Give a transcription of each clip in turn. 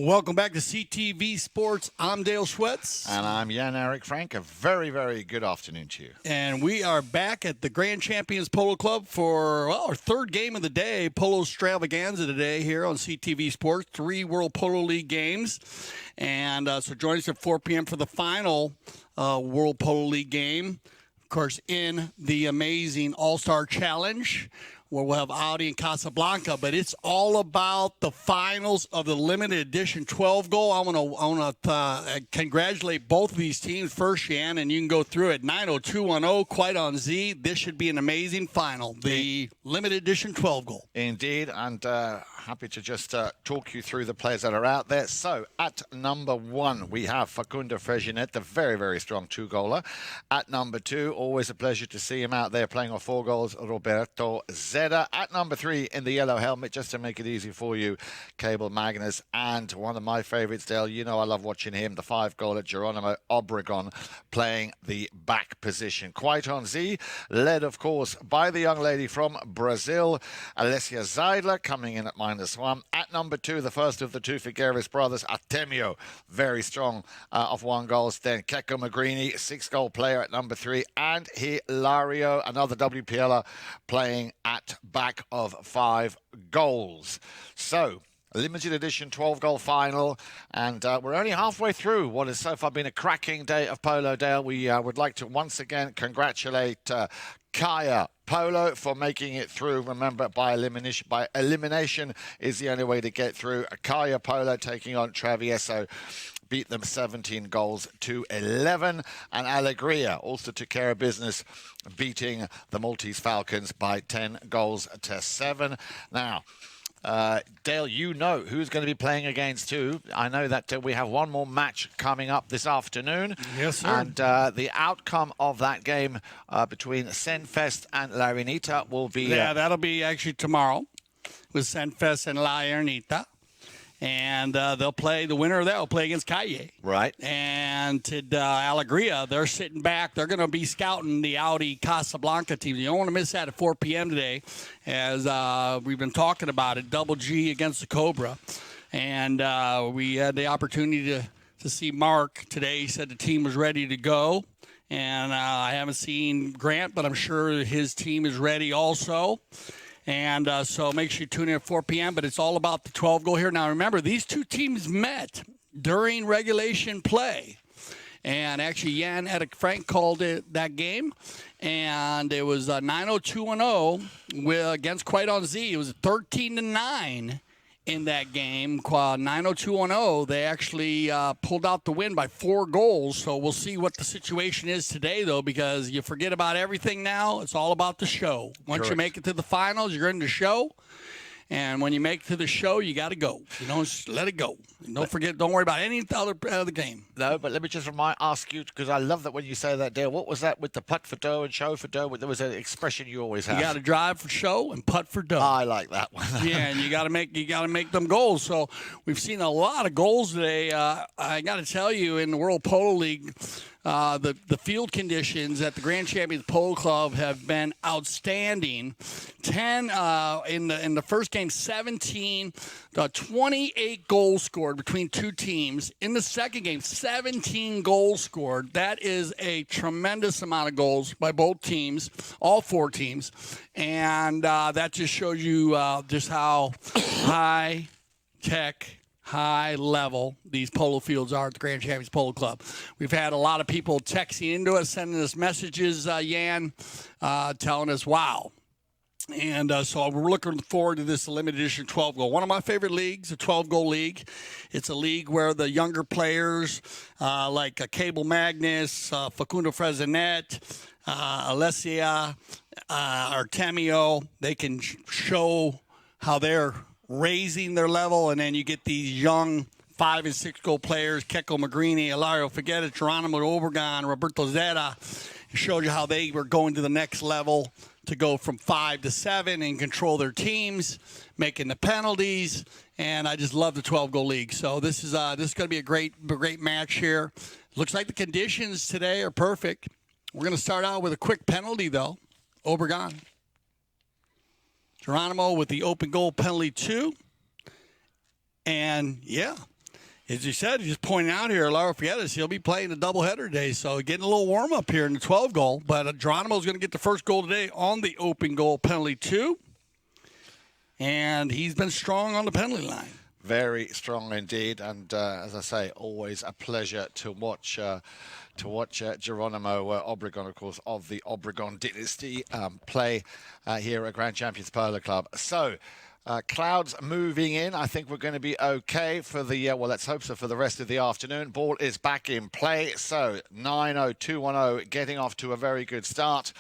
Welcome back to CTV Sports. I'm Dale Schwetz. And I'm Jan-Eric Frank. A very, very good afternoon to you. And we are back at the Grand Champions Polo Club for, our third game of the day, Polo Stravaganza today here on CTV Sports. 3 World Polo League games. And so join us at 4 p.m. for the final World Polo League game. Of course, in the amazing All-Star Challenge, where we'll have Audi and Casablanca, but it's all about the finals of the limited edition 12 goal. I want to congratulate both of these teams first, Jan, and you can go through it. 90210, quite on Z. This should be an amazing final, the limited edition 12 goal. Indeed, and happy to just talk you through the players that are out there. So, at number 1, we have Facundo Freginet, the very, very strong 2-goaler. At number 2, always a pleasure to see him out there playing on 4 goals, Roberto Zeda. At number 3 in the yellow helmet, just to make it easy for you, Cable Magnus. And one of my favorites, Dale, you know I love watching him, the 5-goaler Geronimo Obregon, playing the back position. Quite on Z, led, of course, by the young lady from Brazil, Alessia Zeidler, coming in at -1. At number 2, the first of the 2 Figueres brothers, Artemio, very strong of 1 goal. Then Keko Magrini, 6-goal player at number 3. And Hilario, another WPLer, playing at back of 5 goals. So, limited edition 12-goal final, and we're only halfway through what has so far been a cracking day of Polo, Dale. We would like to once again congratulate Kaya Polo for making it through. Remember, by elimination. Elimination is the only way to get through. Kaya Polo taking on Travieso, beat them 17 goals to 11. And Alegria also took care of business, beating the Maltese Falcons by 10 goals to 7. Now, Dale, you know who's going to be playing against who. I know that we have one more match coming up this afternoon. Yes, sir. And the outcome of that game between Senfest and La Ernita will be... Yeah, that'll be actually tomorrow with Senfest and La Ernita. And they'll play, the winner of that will play against Calle. Right. And to Alegria, they're sitting back. They're going to be scouting the Audi Casablanca team. You don't want to miss that at 4 p.m. today, as we've been talking about it, Double G against the Cobra. And we had the opportunity to see Mark today. He said the team was ready to go. And I haven't seen Grant, but I'm sure his team is ready also. And so make sure you tune in at 4 p.m., but it's all about the 12 goal here. Now, remember, these two teams met during regulation play. And actually, Jan-Eric Frank called it that game. And it was 90210 against Quite on Z. It was 13-9 in that game. 90210, they actually pulled out the win by 4 goals. So we'll see what the situation is today, though, because you forget about everything now. It's all about the show. Once Correct. you make it to the finals, you're in the show. And when you make it to the show, you got to go. You know, just let it go. And don't worry about any other game. No, but let me just ask you, because I love that when you say that, Dale. What was that with the putt for dough and show for dough? There was an expression you always have. You got to drive for show and putt for dough. I like that one. Yeah, and you got to make them goals. So we've seen a lot of goals today. I got to tell you, in the World Polo League, the field conditions at the Grand Champions Polo Club have been outstanding. 10 in the first game, 17, 28 goals scored between 2 teams. In the second game, 17 goals scored. That is a tremendous amount of goals by both teams, all 4 teams. And that just shows you just how high-tech, high level these polo fields are at the Grand Champions Polo Club. We've had a lot of people texting into us, sending us messages, Jan, telling us, wow. And so we're looking forward to this limited edition 12-goal. One of my favorite leagues, a 12-goal league. It's a league where the younger players like Cable Magnus, Facundo Frezinet, Alessia, Artemio, they can show how they're raising their level, and then you get these young 5- and 6-goal players, Keko Magrini, Hilario Figueres, Geronimo Obregon, Roberto Zeda. It shows you how they were going to the next level to go from 5 to 7 and control their teams, making the penalties, and I just love the 12-goal league. So this is going to be a great match here. Looks like the conditions today are perfect. We're going to start out with a quick penalty, though. Obregon. Geronimo with the open goal penalty 2. And, yeah, As you said, just pointing out here, Laura Figueres, he'll be playing a doubleheader today, so getting a little warm up here in the 12 goal. But Geronimo's going to get the first goal today on the open goal penalty, too. And he's been strong on the penalty line. Very strong indeed, and as I say, always a pleasure to watch Geronimo Obregon, of course, of the Obregon dynasty, play here at Grand Champions Polo Club. So, clouds moving in. I think we're going to be okay for the, well, let's hope so, for the rest of the afternoon. Ball is back in play. So 9-0-2-1-0, getting off to a very good start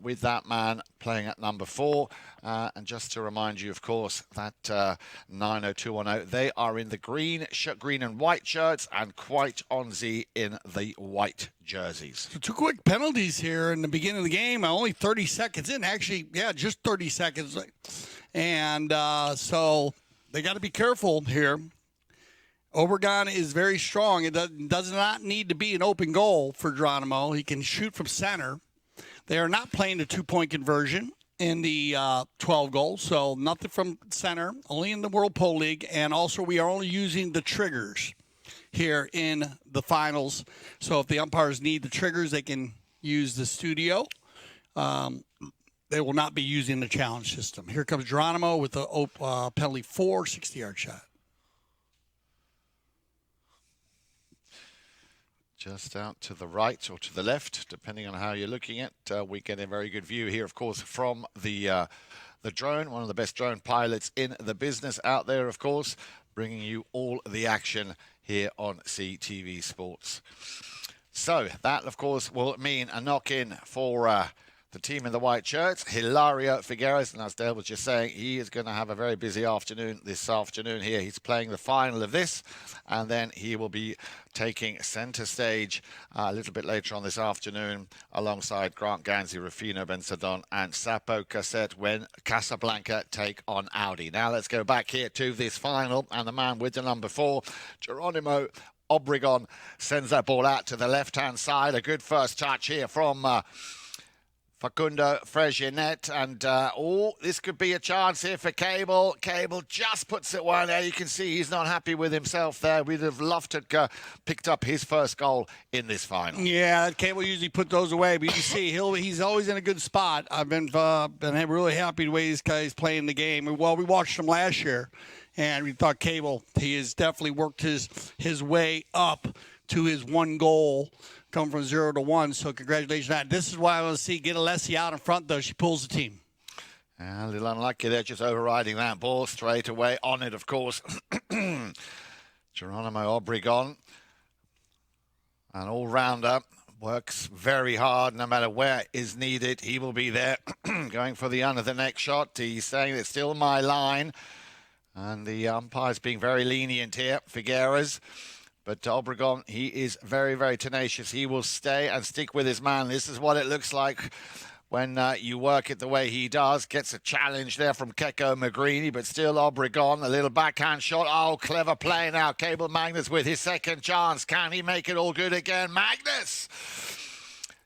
with that man playing at number 4. And just to remind you, of course, that 9-0-2-1-0, they are in the green and white shirts and Quite Onzi in the white jerseys. So 2 quick penalties here in the beginning of the game. Only 30 seconds in. Actually, yeah, just 30 seconds. And so they got to be careful here. Obregon is very strong. It does not need to be an open goal for Geronimo. He can shoot from center. They are not playing the 2-point conversion in the 12 goals, so nothing from center, only in the World Pole League. And also we are only using the triggers here in the finals. So if the umpires need the triggers, they can use the studio. They will not be using the challenge system. Here comes Geronimo with the penalty 4, 60-yard shot. Just out to the right or to the left, depending on how you're looking at. We get a very good view here, of course, from the drone, one of the best drone pilots in the business out there, of course, bringing you all the action here on CTV Sports. So that, of course, will mean a knock-in for the team in the white shirts, Hilario Figueres, and as Dale was just saying, he is going to have a very busy afternoon this afternoon here. He's playing the final of this, and then he will be taking centre stage a little bit later on this afternoon alongside Grant Ganzi, Rufino Benzadon, and Sapo Cassette when Casablanca take on Audi. Now let's go back here to this final, and the man with the number 4, Geronimo Obregon, sends that ball out to the left-hand side. A good first touch here from Facundo Freginet, and this could be a chance here for Cable. Cable just puts it one there. You can see he's not happy with himself there. We'd have loved to picked up his first goal in this final. Yeah, Cable usually put those away, but you can see he's always in a good spot. I've been really happy the way this guy's playing the game. Well, we watched him last year, and we thought Cable, he has definitely worked his way up to his 1 goal. Come from 0 to 1, so congratulations on that. This is why I want to see get Alessia out in front, though. She pulls the team. A little unlucky there, just overriding that ball straight away on it, of course. Geronimo Obregon, an all-rounder, works very hard no matter where is needed. He will be there going for the under the next shot. He's saying it's still my line, and the umpire's being very lenient here. Figueres. But Obregon, he is very, very tenacious. He will stay and stick with his man. This is what it looks like when you work it the way he does. Gets a challenge there from Keko Magrini, but still Obregon, a little backhand shot. Oh, clever play now. Cable Magnus with his second chance. Can he make it all good again? Magnus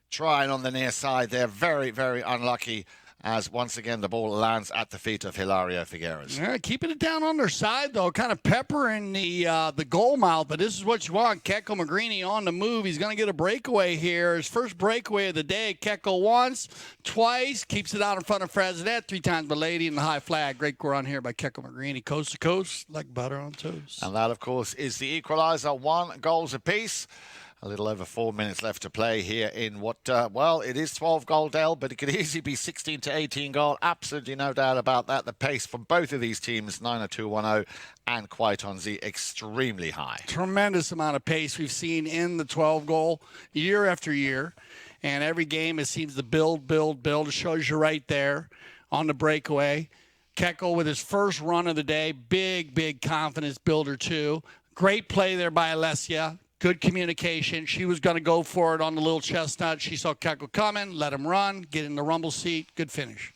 trying on the near side there. Very, very unlucky, as once again the ball lands at the feet of Hilario Figueres. Yeah, keeping it down on their side, though, kind of peppering the goal mouth, but this is what you want. Keko Magrini on the move. He's going to get a breakaway here. His first breakaway of the day. Keko once, twice, keeps it out in front of Frazinet, 3 times by Lady in the high flag. Great run here by Keko Magrini, coast to coast, like butter on toast. And that, of course, is the equaliser, 1 goals apiece. A little over 4 minutes left to play here in what, well, it is 12 goal, Dale, but it could easily be 16 to 18 goal. Absolutely no doubt about that. The pace from both of these teams, 9-2-1-0 and Quite Onzi, extremely high. Tremendous amount of pace we've seen in the 12 goal year after year. And every game it seems to build. It shows you right there on the breakaway. Keko with his first run of the day. Big confidence builder, too. Great play there by Alessia. Good communication. She was going to go for it on the little chestnut. She saw Keko coming, let him run, get in the rumble seat. Good finish.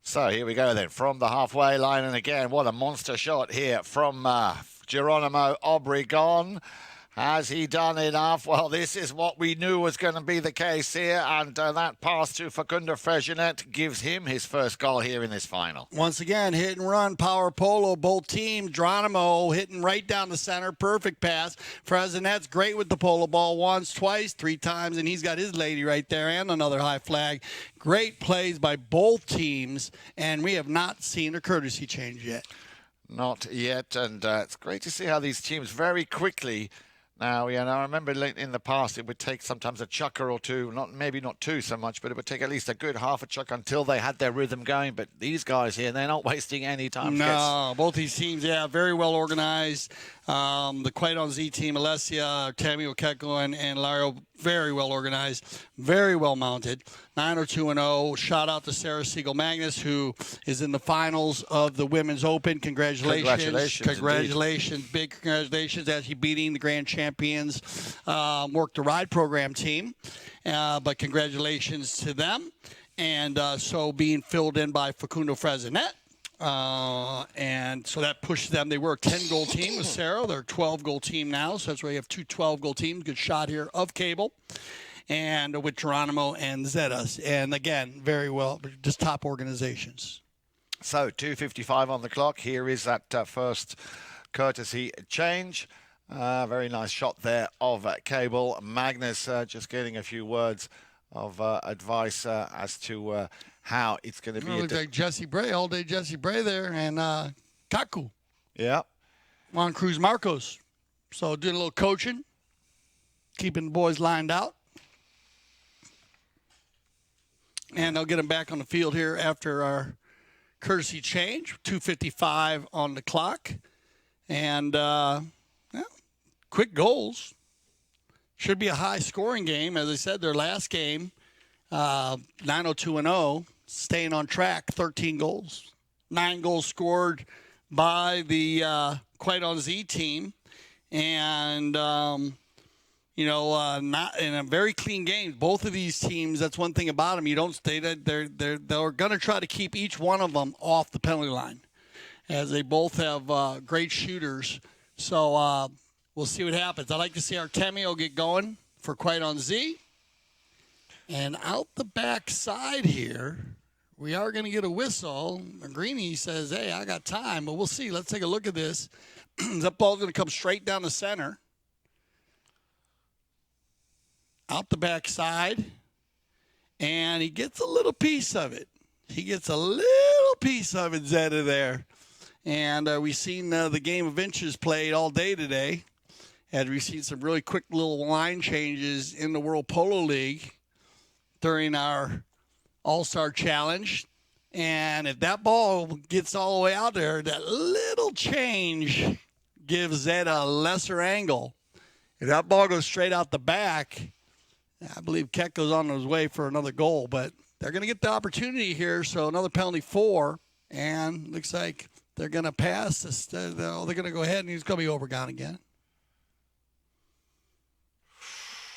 So here we go then, from the halfway line. And again, what a monster shot here from Geronimo Obregon. Has he done enough? Well, this is what we knew was going to be the case here, and that pass to Facundo Frejinet gives him his first goal here in this final. Once again, hit and run, power polo, both teams. Geronimo hitting right down the center, perfect pass. Frezinet's great with the polo ball once, twice, 3 times, and he's got his lady right there and another high flag. Great plays by both teams, and we have not seen a courtesy change yet. Not yet, and it's great to see how these teams very quickly. Now, I remember in the past it would take sometimes a chukker or two, maybe not 2 so much, but it would take at least a good half a chukker until they had their rhythm going. But these guys here, they're not wasting any time. No, both these teams, very well organized. The Quaidon Z team, Alessia, Tammy Okeko, and Lario, very well organized, very well mounted. 902-0. Shout out to Sarah Siegel-Magnus, who is in the finals of the Women's Open. Congratulations. Congratulations. Big congratulations as she's beating the grand champions, Work the Ride program team. But congratulations to them. And so being filled in by Facundo Frezinet. And so that pushed them. They were a 10-goal team with Sarah. They're a 12-goal team now. So that's why you have 2 12-goal teams. Good shot here of Cable. And with Geronimo and Zetas. And again, very well, just top organizations. So 2:55 on the clock. Here is that first courtesy change. Very nice shot there of Cable. Magnus just getting a few words of advice as to how it's going to be. Looks like Jesse Bray, all day Jesse Bray there, and Kaku. Yeah. Juan Cruz Marcos. So doing a little coaching, keeping the boys lined out. And they'll get them back on the field here after our courtesy change. 2:55 on the clock. And quick goals. Should be a high-scoring game. As I said, their last game, 902-0, staying on track, 13 goals. 9 goals scored by the Quaidon Z team. And, not in a very clean game. Both of these teams, that's one thing about them. You don't stay that they're going to try to keep each one of them off the penalty line, as they both have great shooters. So we'll see what happens. I'd like to see Artemio get going for Quaidon Z. And out the back side here, we are going to get a whistle. Greeny says, hey, I got time, but we'll see. Let's take a look at this. That ball's going to come straight down the center. Out the back side. And he gets a little piece of it. Zeta there. And we've seen the game of inches played all day today. And we've seen some really quick little line changes in the World Polo League during our All-Star Challenge. And if that ball gets all the way out there, that little change gives Zeta a lesser angle. If that ball goes straight out the back, I believe Keck goes on his way for another goal. But they're going to get the opportunity here, so another penalty 4. And looks like they're going to pass. They're going to go ahead, and he's going to be overgone again.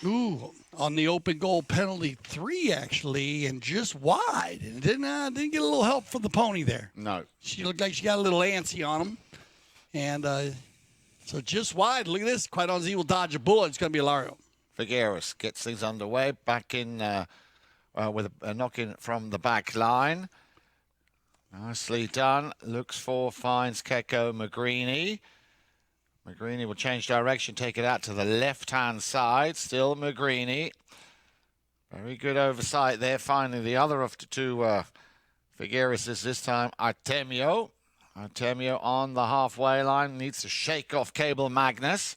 Ooh, on the open goal penalty 3, actually, and just wide. And didn't get a little help from the pony there. No. She looked like she got a little antsy on him. And so just wide. Look at this. Quaidon Z will dodge a bullet. It's going to be Lario. Figueres gets things underway. Back in with a knock in from the back line. Nicely done. Looks for, finds Keko Magrini. Magrini will change direction, take it out to the left-hand side. Still Magrini. Very good oversight there. Finding the other of the two Figueres is this time Artemio. Artemio on the halfway line. Needs to shake off Cable Magnus.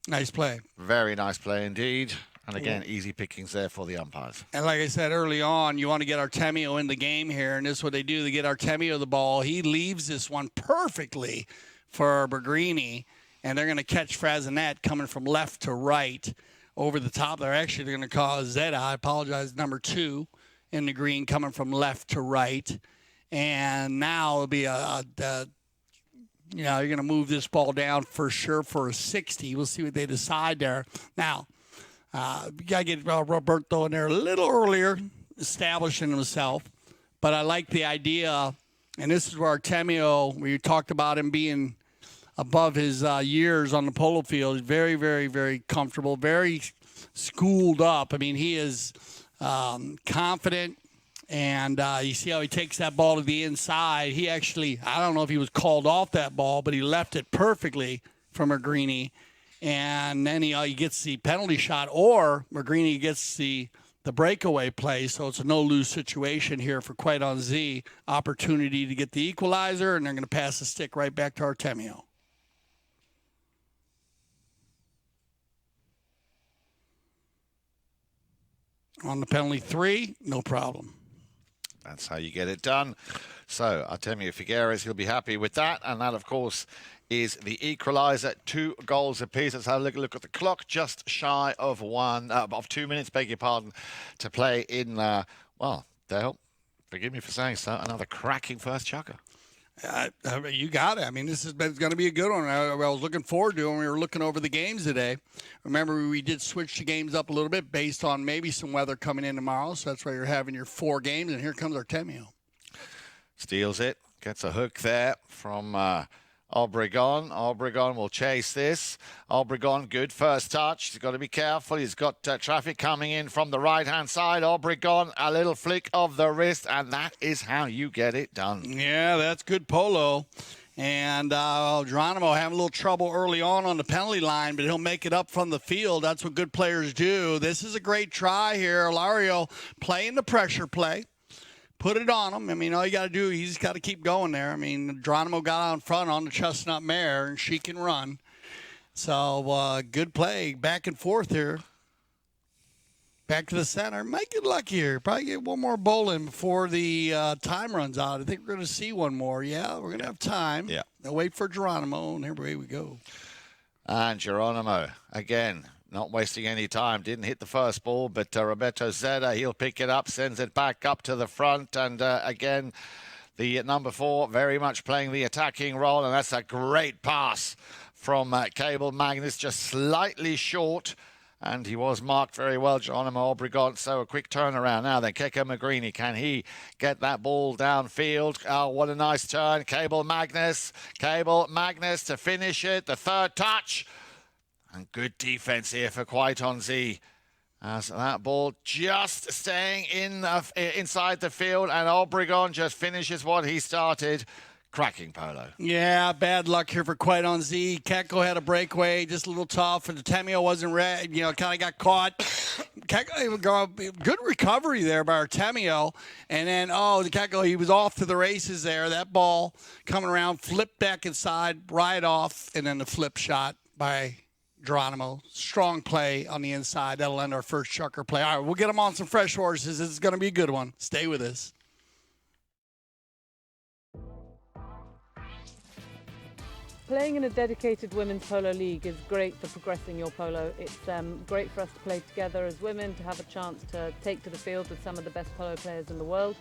Nice play. Very nice play indeed. And again, easy pickings there for the umpires. And like I said early on, you want to get Artemio in the game here, and this is what they do. They get Artemio the ball. He leaves this one perfectly for Bergrini, and they're going to catch Frazinet coming from left to right over the top. They're actually going to call Zeta, I apologize, number 2 in the green coming from left to right. And now it'll be you're going to move this ball down for sure for a 60. We'll see what they decide there. Now, you got to get Roberto in there a little earlier, establishing himself. But I like the idea, and this is where Artemio, we talked about him being above his years on the polo field. He's very, very, very comfortable, very schooled up. I mean, he is confident. And you see how he takes that ball to the inside. He actually, I don't know if he was called off that ball, but he left it perfectly from Magrini. And then he gets the penalty shot, or Magrini gets the breakaway play. So it's a no-lose situation here for Quite on Z. Opportunity to get the equalizer, and they're going to pass the stick right back to Artemio. On the penalty 3, no problem. That's how you get it done. So Artemio Figueres, he'll be happy with that. And that, of course, is the equaliser. 2 goals apiece. Let's have a look at the clock. Just shy of 2 minutes, beg your pardon, to play in, well, Dale, forgive me for saying so, another cracking first chukker. You got it. I mean, this is going to be a good one. I was looking forward to it when we were looking over the games today. Remember, we did switch the games up a little bit based on maybe some weather coming in tomorrow. So that's why you're having your 4 games. And here comes Artemio. Steals it. Gets a hook there from Obregon. Obregon will chase this. Obregon, good first touch. He's got to be careful. He's got traffic coming in from the right-hand side. Obregon, a little flick of the wrist, and that is how you get it done. Yeah, that's good polo. And Geronimo having a little trouble early on the penalty line, but he'll make it up from the field. That's what good players do. This is a great try here. Ilario playing the pressure play. Put it on him. I mean, all you got to do, he's got to keep going there. I mean, Geronimo got out in front on the Chestnut Mare, and she can run. So, good play. Back and forth here. Back to the center. Might get lucky here. Probably get one more bowl in before the time runs out. I think we're going to see one more. Yeah, we're going to have time. Yeah. They'll wait for Geronimo, and here we go. And Geronimo, again, not wasting any time. Didn't hit the first ball, but Roberto Zeda, he'll pick it up, sends it back up to the front. And again, the number 4 very much playing the attacking role. And that's a great pass from Cable Magnus, just slightly short. And he was marked very well, Geronimo Obregon. So a quick turnaround now. Then Keke Magrini, can he get that ball downfield? Oh, what a nice turn. Cable Magnus to finish it. The third touch. And good defense here for Quite on Z. So that ball just staying inside the field, and Obregon just finishes what he started. Cracking polo. Yeah, bad luck here for Quite on Z. Keko had a breakaway, just a little tough, and Artemio wasn't ready. You know, kind of got caught. Good recovery there by Artemio. And then, Keko, he was off to the races there. That ball coming around, flipped back inside, right off, and then the flip shot by Geronimo. Strong play on the inside. That'll end our first chukker play. All right, we'll get them on some fresh horses. This is going to be a good one. Stay with us. Playing in a dedicated women's polo league is great for progressing your polo. It's great for us to play together as women, to have a chance to take to the field with some of the best polo players in the world.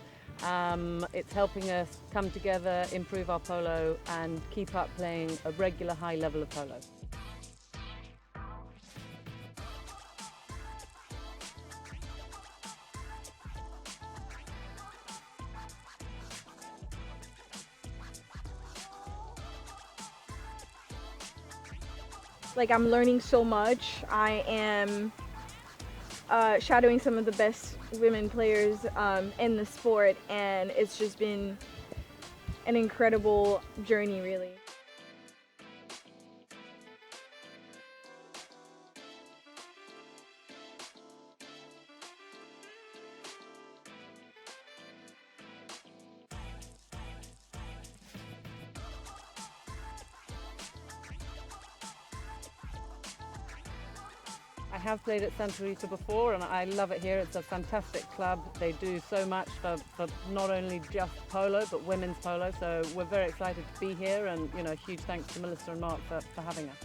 It's helping us come together, improve our polo, and keep up playing a regular high level of polo. Like, I'm learning so much. I am shadowing some of the best women players in the sport, and it's just been an incredible journey, really. I have played at Santa Rita before, and I love it here. It's a fantastic club. They do so much for not only just polo, but women's polo. So we're very excited to be here, and huge thanks to Melissa and Mark for having us.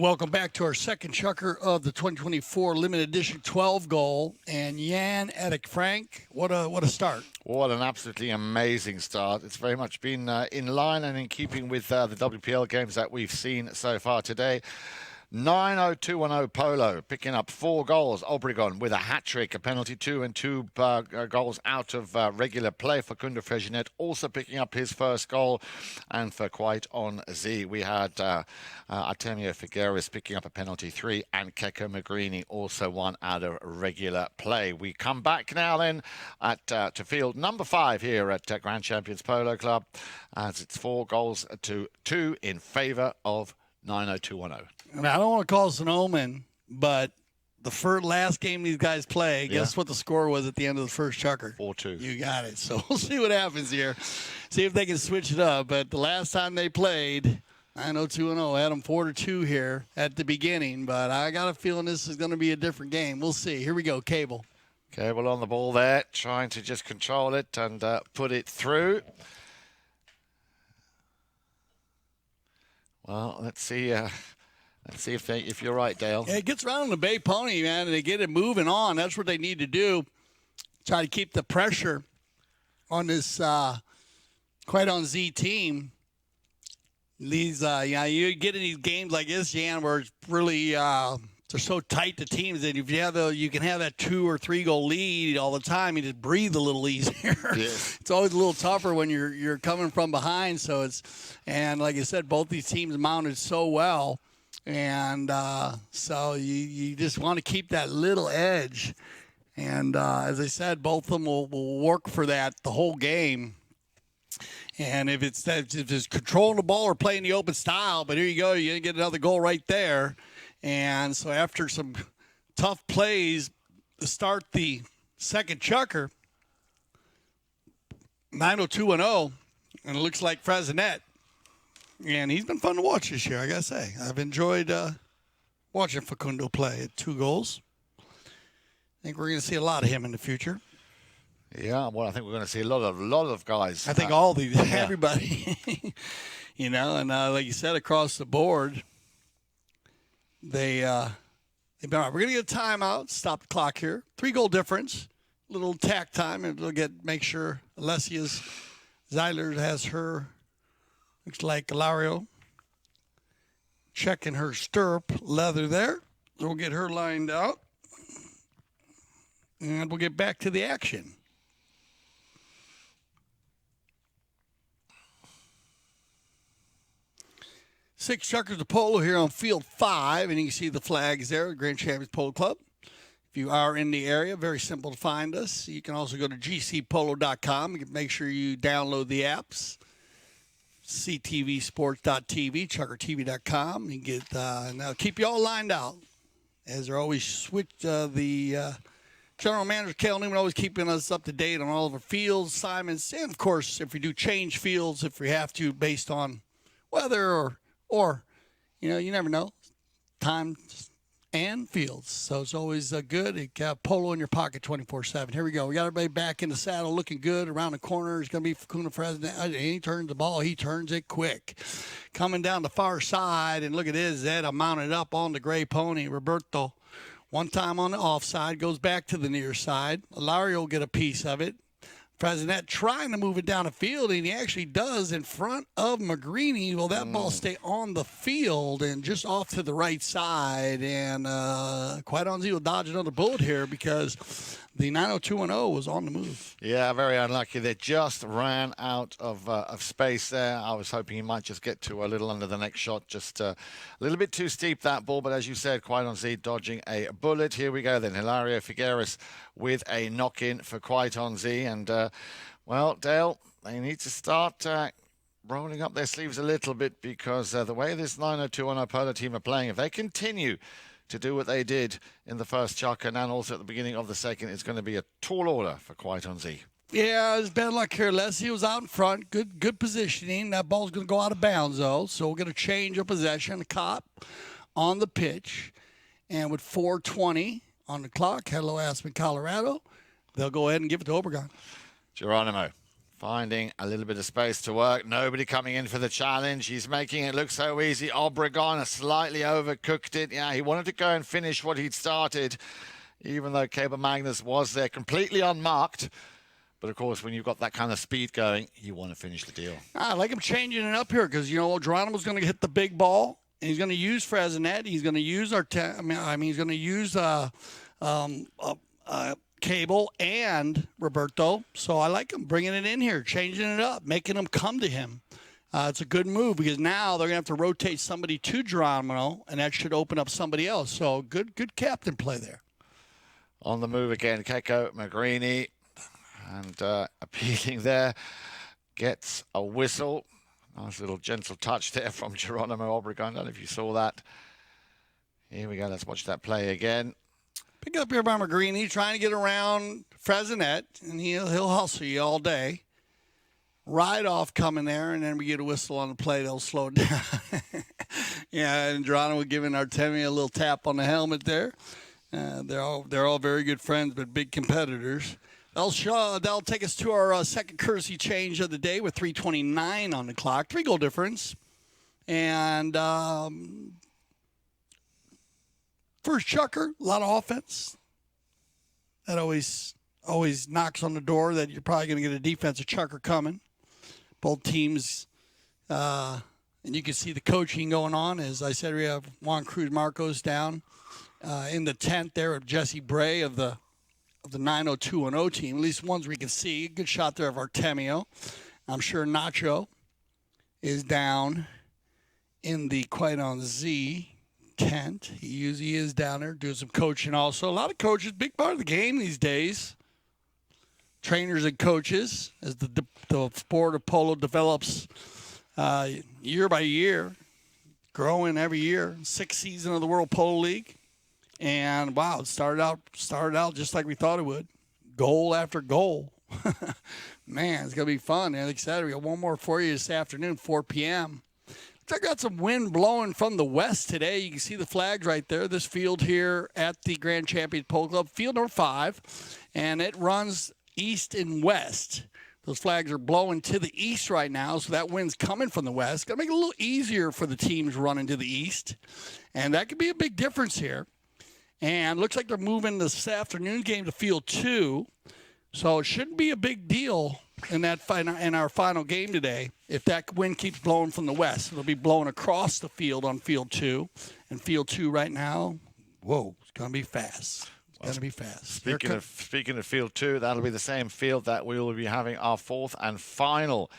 Welcome back to our second chukker of the 2024 limited edition 12 goal. And Jan Erik Frank, what a start. What an absolutely amazing start. It's very much been in line and in keeping with the WPL games that we've seen so far today. 9-0-2-1-0 Polo picking up 4 goals. Obregon with a hat-trick, a penalty 2 and 2 goals out of regular play. Facundo Freginet also picking up his first goal. And for Quite on Z, we had Artemio Figueres picking up a penalty 3 and Keke Magrini also 1 out of regular play. We come back now then to field number 5 here at Grand Champions Polo Club as it's 4 goals to 2 in favour of 9-0-2-1-0. I mean, I don't want to call this an omen, but the last game these guys play, guess what the score was at the end of the first chukker? 4-2. You got it. So we'll see what happens here. See if they can switch it up. But the last time they played, 9-0-2-0, had them 4-2 here at the beginning. But I got a feeling this is going to be a different game. We'll see. Here we go, Cable. Cable on the ball there, trying to just control it and put it through. Well, let's see. Let's see if you're right, Dale. Yeah, it gets around the Bay Pony, man, and they get it moving on. That's what they need to do. Try to keep the pressure on this Quite on Z team. These, you get in these games like this, Jan, where it's really they're so tight, the teams, that if you have you can have that 2 or 3 goal lead all the time. You just breathe a little easier. Yeah. It's always a little tougher when you're coming from behind. So and like I said, both these teams mounted so well. And so you just want to keep that little edge. And as I said, both of them will work for that the whole game. And if it's controlling the ball or playing the open style, but here you go, you get another goal right there. And so after some tough plays to start the second chukker, 9-0-2-1-0, and it looks like Frezinet. And he's been fun to watch this year, I got to say. I've enjoyed watching Facundo play at 2 goals. I think we're going to see a lot of him in the future. Yeah, well, I think we're going to see a lot of guys. I think everybody, and like you said, across the board, they've been all right. We're going to get a timeout, stop the clock here. 3 goal difference, little tack time, and we'll make sure Alessia's Zeiler has her. Looks like Ilario checking her stirrup leather there. So we'll get her lined out. And we'll get back to the action. Six chukkers of polo here on field 5. And you can see the flags there, the Grand Champions Polo Club. If you are in the area, very simple to find us. You can also go to gcpolo.com. You can make sure you download the apps. ctvsports.tv, ChukkerTV.com. You can get and they'll keep you all lined out. As they're always the general manager, Cal Newman, always keeping us up to date on all of our fields, assignments, and of course, if we do change fields, if we have to, based on weather or you never know, time and fields. So it's always good. You got polo in your pocket 24/7. Here we go. We got everybody back in the saddle, looking good. Around the corner is going to be Facundo Frezinet. He turns the ball. He turns it quick. Coming down the far side, and look at this. Zed mounted up on the gray pony. Roberto, one time on the offside, goes back to the near side. Ilario will get a piece of it. Frezinet trying to move it down the field, and he actually does in front of Magrini. Will that ball stay on the field and just off to the right side? And Quite on Z will dodge another bullet here because the 9-0-2-1-0 was on the move. Yeah, very unlucky. They just ran out of space there. I was hoping he might just get to a little under the next shot. Just a little bit too steep, that ball. But as you said, Quite on Z dodging a bullet. Here we go then. Hilario Figueres with a knock-in for Quite on Z. And, well, Dale, they need to start rolling up their sleeves a little bit because the way this 9-0-2-1-0 Polo team are playing, if they continue to do what they did in the first chukker and also at the beginning of the second, it's going to be a tall order for Quite on Z. Yeah, it's bad luck here. Leslie was out in front. Good positioning. That ball's going to go out of bounds, though. So we're going to change of possession. The cop on the pitch. And with 4:20 on the clock, hello, Aspen, Colorado, they'll go ahead and give it to Obregon. Geronimo Finding a little bit of space to work. Nobody coming in for the challenge. He's making it look so easy. Obregon slightly overcooked it. Yeah, he wanted to go and finish what he'd started, even though Cable Magnus was there completely unmarked. But, of course, when you've got that kind of speed going, you want to finish the deal. I like him changing it up here because, you know, Geronimo's going to hit the big ball, and he's going to use Frezinet. He's going to use he's going to use Cable and Roberto. So I like him bringing it in here, changing it up, making them come to him. It's a good move because now they're going to have to rotate somebody to Geronimo, and that should open up somebody else. So good captain play there. On the move again, Keiko Magrini. And appealing there, gets a whistle. Nice little gentle touch there from Geronimo Obregon. I don't know if you saw that. Here we go. Let's watch that play again. Pick up here by Magrini, trying to get around Frezinet, and he'll hustle you all day. Ride off coming there, and then we get a whistle on the play. They'll slow it down. Yeah, and Geronimo giving Artemio a little tap on the helmet there. They're all very good friends, but big competitors. They'll take us to our second courtesy change of the day with 3:29 on the clock. 3-goal difference. And first Chukker, a lot of offense. That always knocks on the door that you're probably going to get a defensive Chukker coming. Both teams, and you can see the coaching going on. As I said, we have Juan Cruz Marcos down in the tent there of Jesse Bray of the 90210 team, at least ones we can see. Good shot there of Artemio. I'm sure Nacho is down in the Quite on Z tent. He usually is down there doing some coaching also. A lot of coaches, big part of the game these days. Trainers and coaches as the sport of polo develops year by year, growing every year. 6th season of the World Polo League. And, wow, it started out just like we thought it would. Goal after goal. Man, it's going to be fun. And like I said, we got one more for you this afternoon, 4 p.m. I got some wind blowing from the west today. You can see the flags right there. This field here at the Grand Champions Polo Club, field number 5. And it runs east and west. Those flags are blowing to the east right now, so that wind's coming from the west. Going to make it a little easier for the teams running to the east. And that could be a big difference here. And looks like they're moving this afternoon game to field 2. So it shouldn't be a big deal in our final game today if that wind keeps blowing from the west. It'll be blowing across the field on field 2. And field 2 right now, whoa, it's going to be fast. It's going to be fast. Speaking of field 2, that'll be the same field that we will be having our 4th and final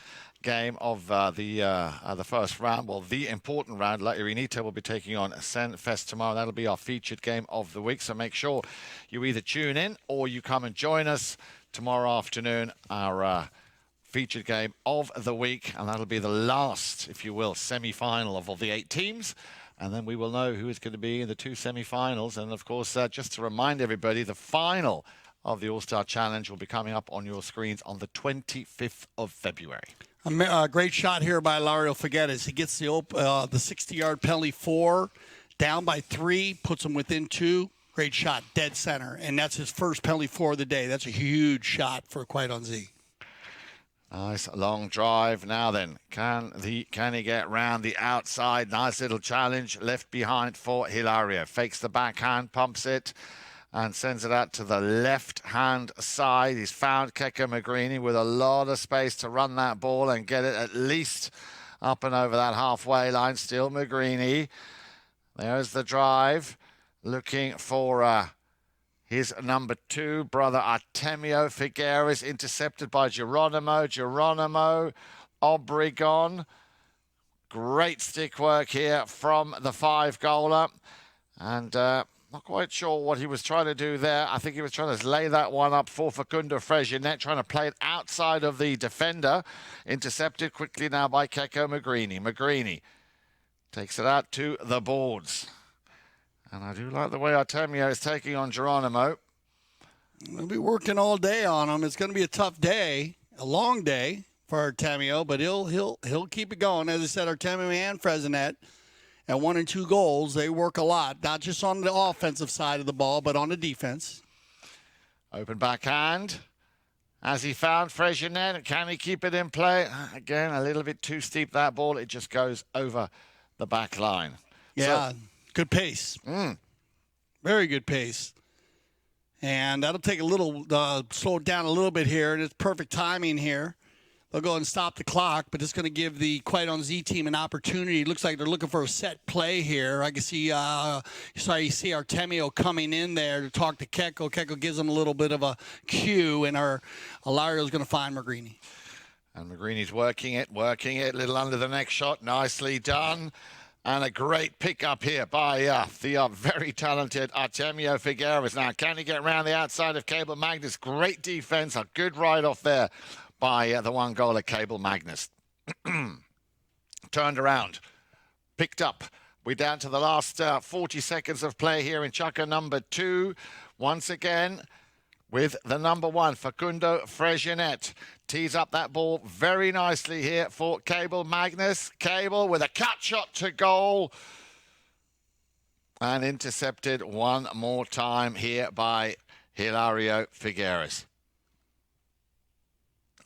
game of the first round. Well, the important round. La Irinita will be taking on Senfest tomorrow. That'll be our featured game of the week. So make sure you either tune in or you come and join us tomorrow afternoon, our featured game of the week. And that'll be the last, if you will, semi-final of the 8 teams. And then we will know who is going to be in the 2 semi-finals. And, of course, just to remind everybody, the final of the All-Star Challenge will be coming up on your screens on the 25th of February. A great shot here by Lario Figueres. He gets the 60-yard penalty 4, down by 3, puts him within 2. Great shot, dead center. And that's his first penalty 4 of the day. That's a huge shot for Quite on Z. Nice long drive. Now then, can he get round the outside? Nice little challenge left behind for Hilario. Fakes the backhand, pumps it, and sends it out to the left-hand side. He's found Keiko Magrini with a lot of space to run that ball and get it at least up and over that halfway line. Still Magrini. There's the drive. Looking for his number 2, brother Artemio Figueres, intercepted by Geronimo. Geronimo, Obregon. Great stick work here from the 5-goaler. And not quite sure what he was trying to do there. I think he was trying to lay that one up for Facundo Frezinet, trying to play it outside of the defender. Intercepted quickly now by Keiko Magrini. Magrini takes it out to the boards. And I do like the way Artemio is taking on Geronimo. We'll be working all day on him. It's going to be a tough day, a long day for Artemio, but he'll keep it going. As I said, Artemio and Frezinet at 1 and 2 goals, they work a lot, not just on the offensive side of the ball, but on the defense. Open backhand. as he found Freixenet. Can he keep it in play? Again, a little bit too steep, that ball. It just goes over the back line. Yeah, good pace. Very good pace. And that'll take a little, slow it down a little bit here, and it's perfect timing here. They'll go and stop the clock, but it's going to give the Quiet on Z team an opportunity. It looks like they're looking for a set play here. I can see, you see Artemio coming in there to talk to Keko. Keko gives him a little bit of a cue, and Hilario's going to find Magrini. And Magrini's working it, a little under the next shot. Nicely done. And a great pickup here by the very talented Artemio Figueres. Now, can he get around the outside of Cable Magnus? Great defense, a good ride off there by the one goaler, Cable Magnus. Turned around, picked up. We're down to the last 40 seconds of play here in Chukker number 2. Once again, with the number 1, Facundo Freixenet. Tees up that ball very nicely here for Cable Magnus. Cable with a cut shot to goal. And intercepted one more time here by Hilario Figueres.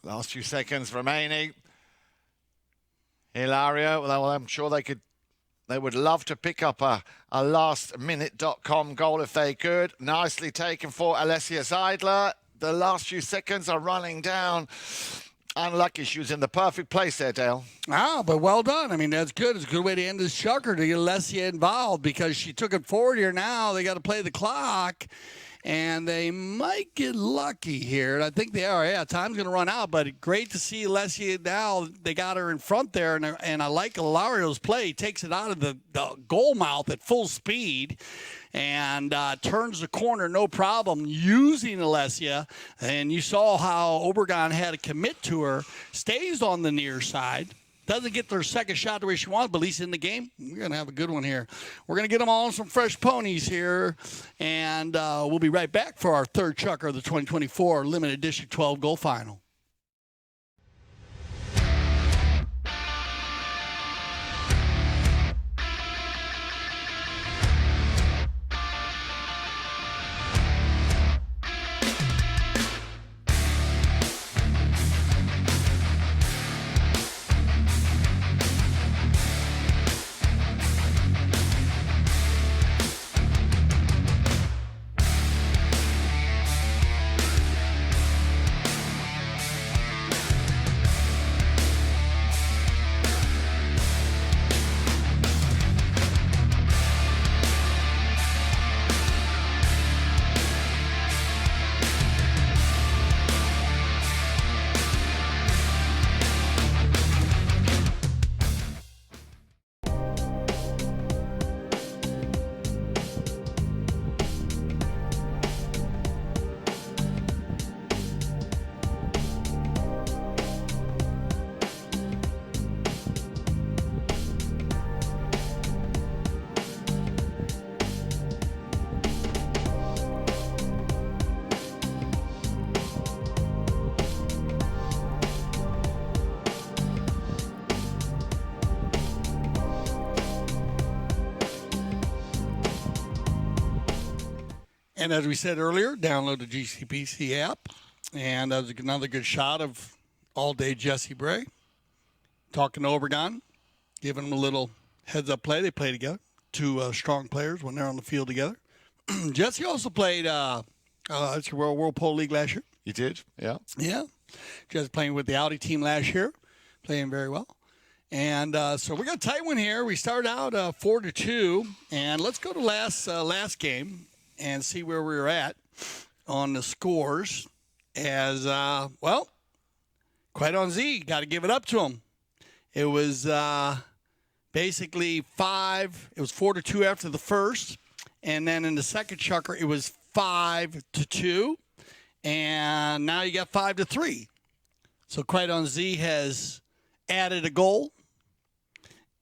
Last few seconds remaining. Hilario, well, I'm sure they would love to pick up a lastminute.com goal if they could. Nicely taken for Alessia Zeidler. The last few seconds are running down. Unlucky, she was in the perfect place there, Dale. But well done. I mean, that's good. It's a good way to end this Chukker, to get Alessia involved, because she took it forward here now. They got to play the clock. And they might get lucky here. And I think they are. Yeah, time's going to run out. But great to see Alessia now. They got her in front there. And I like Hilario's play. He takes it out of the goal mouth at full speed and turns the corner no problem using Alessia. And you saw how Obregon had to commit to her. Stays on the near side. Doesn't get their second shot the way she wants, but at least in the game, we're going to have a good one here. We're going to get them all on some fresh ponies here, and we'll be right back for our third Chukker of the 2024 Limited District 12 Goal Final. And as we said earlier, download the GCPC app. And that was another good shot of all-day Jesse Bray talking to Obregon, giving them a little heads-up play. They play together, two strong players when they're on the field together. Jesse also played World Polo League last year. You did? Yeah. Yeah. Jesse playing with the Audi team last year, playing very well. And so we got a tight one here. We started out 4-2, and let's go to last game and see where we were at on the scores. As Quiet on Z, got to give it up to him. It was basically 4-2 after the first, and then in the second Chukker it was 5-2, and now you got 5-3. So Quiet on Z has added a goal.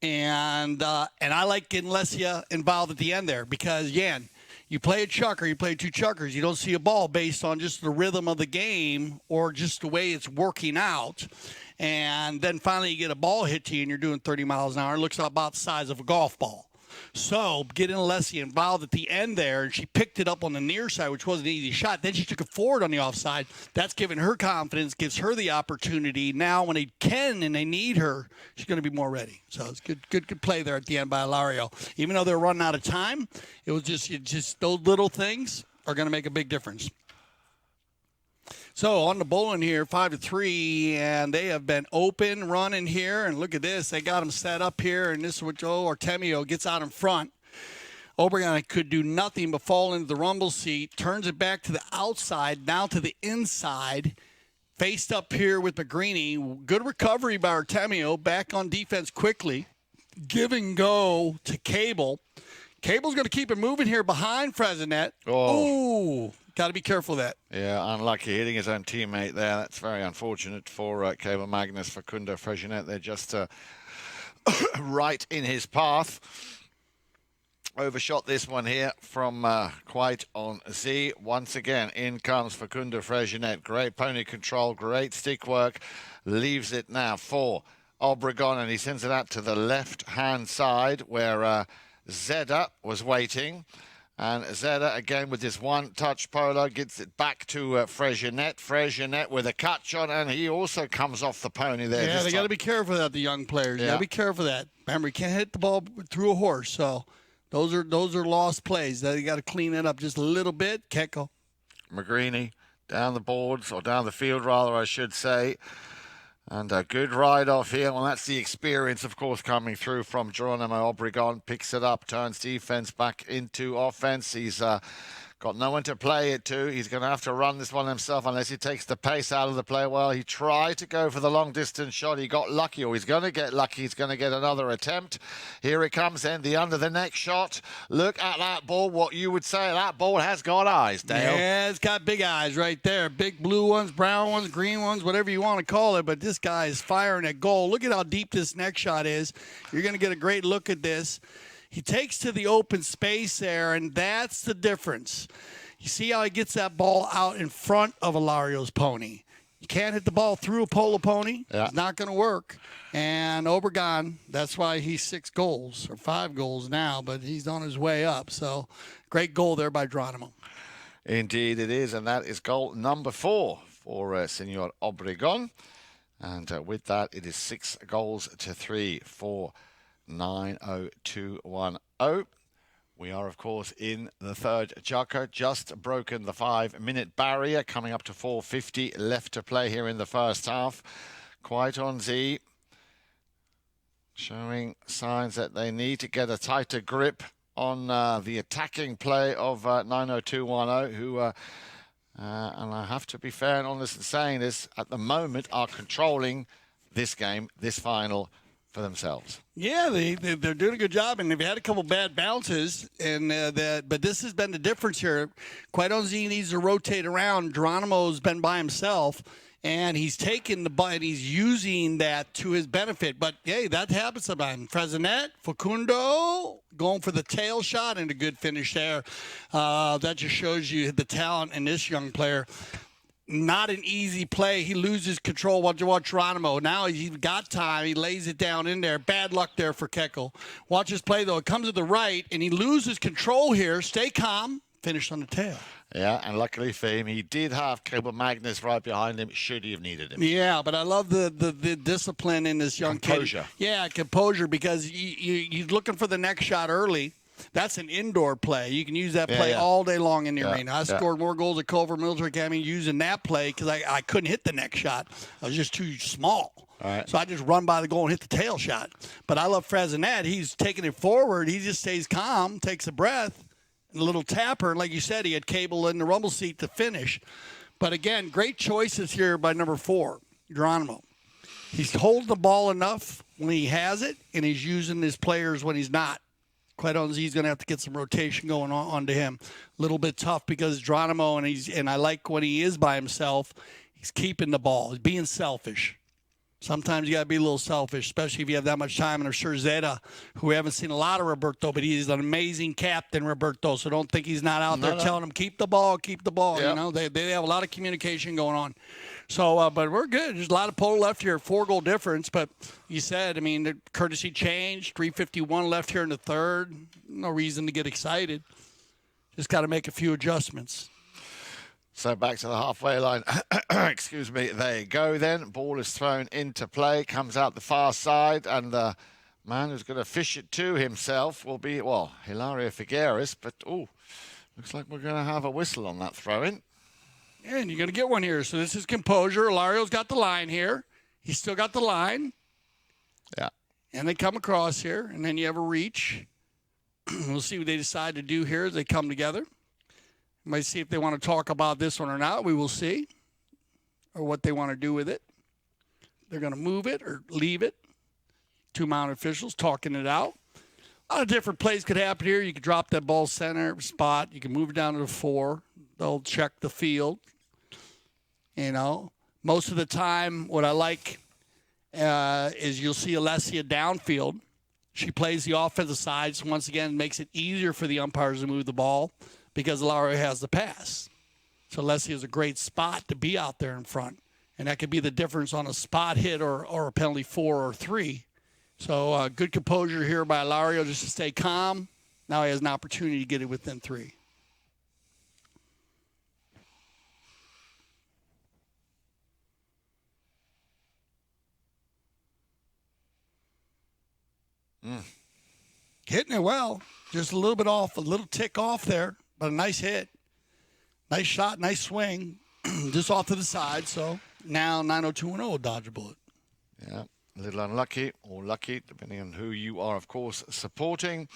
And I like getting Lesia involved at the end there because, Jan, you play a Chukker, you play two Chukkers, you don't see a ball based on just the rhythm of the game or just the way it's working out. And then finally you get a ball hit to you and you're doing 30 miles an hour. It looks about the size of a golf ball. So getting Alessia involved at the end there, and she picked it up on the near side, which wasn't an easy shot. Then she took it forward on the offside. That's giving her confidence, gives her the opportunity. Now when they can and they need her, she's going to be more ready. So it's good play there at the end by Ilario. Even though they're running out of time, it was just those little things are going to make a big difference. So on the bowling here, 5-3, and they have been open running here. And look at this, they got them set up here, and this is what Artemio gets out in front. Obregon could do nothing but fall into the rumble seat, turns it back to the outside, now to the inside, faced up here with Magrini. Good recovery by Artemio, back on defense quickly. Give and go to Cable. Cable's going to keep it moving here behind Fresinet. Oh. Ooh. Got to be careful of that. Yeah, unlucky hitting his own teammate there. That's very unfortunate for Cable Magnus, Facundo Freginet. They're just right in his path. Overshot this one here from quite on Z. Once again, in comes Facundo Freginet. Great pony control, great stick work. Leaves it now for Obregon, and he sends it out to the left-hand side where Zeda was waiting. And Zeda, again, with this one-touch polo, gets it back to Freginet. Freginet with a cut shot, and he also comes off the pony there. Yeah, they got to be careful of that, the young players. Yeah. Got to be careful of that. Remember, you can't hit the ball through a horse, so those are lost plays. They got to clean it up just a little bit. Keko. Magrini down the boards, or down the field, rather, I should say. And a good ride off here. Well, that's the experience, of course, coming through from Geronimo Obregon. Picks it up, turns defense back into offense. He's got no one to play it to. He's going to have to run this one himself unless he takes the pace out of the play. Well, he tried to go for the long-distance shot. He got lucky, or he's going to get lucky. He's going to get another attempt. Here it comes then, the under-the-neck shot. Look at that ball. What you would say, that ball has got eyes, Dale. Yeah, it's got big eyes right there. Big blue ones, brown ones, green ones, whatever you want to call it. But this guy is firing at goal. Look at how deep this neck shot is. You're going to get a great look at this. He takes to the open space there, and that's the difference. You see how he gets that ball out in front of Ilario's pony. You can't hit the ball through a polo pony. Yeah. It's not going to work. And Obregon, that's why he's 6 goals, or 5 goals now, but he's on his way up. So great goal there by Geronimo. Indeed it is, and that is goal number 4 for Senor Obregon. And with that, it is 6 goals to 3 for 90210. We are, of course, in the third Chukker. Just broken the 5-minute barrier, coming up to 4:50 left to play here in the first half. Quite on Z, showing signs that they need to get a tighter grip on the attacking play of 90210, who, and I have to be fair and honest in saying this, at the moment are controlling this game, this final, for themselves. Yeah, they're doing a good job, and they've had a couple bad bounces, and but this has been the difference here. Quaidonzi needs to rotate around. Geronimo's been by himself, and he's taking the ball, and he's using that to his benefit. But, hey, that happens sometimes. Fresinet, Facundo going for the tail shot, and a good finish there. That just shows you the talent in this young player. Not an easy play. He loses control. Watch Geronimo. Now he's got time. He lays it down in there. Bad luck there for Kekel. Watch his play, though. It comes to the right, and he loses control here. Stay calm. Finish on the tail. Yeah, and luckily for him, he did have Cable Magnus right behind him, should he have needed him. Yeah, but I love the discipline in this young composure. Kid. Yeah, composure, because he's looking for the next shot early. That's an indoor play. You can use that play all day long in the arena. I scored more goals at Culver Military Academy using that play because I couldn't hit the next shot. I was just too small. All right. So I just run by the goal and hit the tail shot. But I love Fresinet. He's taking it forward. He just stays calm, takes a breath, and a little tapper. And like you said, he had Cable in the rumble seat to finish. But again, great choices here by number 4, Geronimo. He's holding the ball enough when he has it, and he's using his players when he's not. Quaidonzi's going to have to get some rotation going on to him. A little bit tough because Geronimo, and I like when he is by himself, he's keeping the ball. He's being selfish. Sometimes you got to be a little selfish, especially if you have that much time. And I'm sure Zeta, who we haven't seen a lot of Roberto, but he's an amazing captain, Roberto. So don't think he's not out there telling him, keep the ball, keep the ball. Yep. You know, they have a lot of communication going on. So, but we're good. There's a lot of pole left here, 4-goal difference. But you said, I mean, the courtesy change, 3:51 left here in the third. No reason to get excited. Just got to make a few adjustments. So back to the halfway line. Excuse me. There you go then. Ball is thrown into play, comes out the far side, and the man who's going to fish it to himself will be, well, Hilario Figueres. But, looks like we're going to have a whistle on that throw-in. Yeah, and you're going to get one here. So this is composure. Hilario's got the line here. He's still got the line. Yeah. And they come across here, and then you have a reach. We'll see what they decide to do here as they come together. Might see if they want to talk about this one or not. We will see. Or what they want to do with it. They're going to move it or leave it. 2 mounted officials talking it out. A lot of different plays could happen here. You could drop that ball center spot. You can move it down to the 4. They'll check the field. You know, most of the time what I like is you'll see Alessia downfield. She plays the offensive side, so once again, it makes it easier for the umpires to move the ball because Hilario has the pass. So Alessia is a great spot to be out there in front, and that could be the difference on a spot hit or a penalty 4 or 3. So good composure here by Hilario just to stay calm. Now he has an opportunity to get it within 3. Hitting it well. Just a little bit off, a little tick off there, but a nice hit. Nice shot, nice swing. Just off to the side, so now 90210 will dodge a bullet. Yeah, a little unlucky or lucky, depending on who you are, of course, supporting.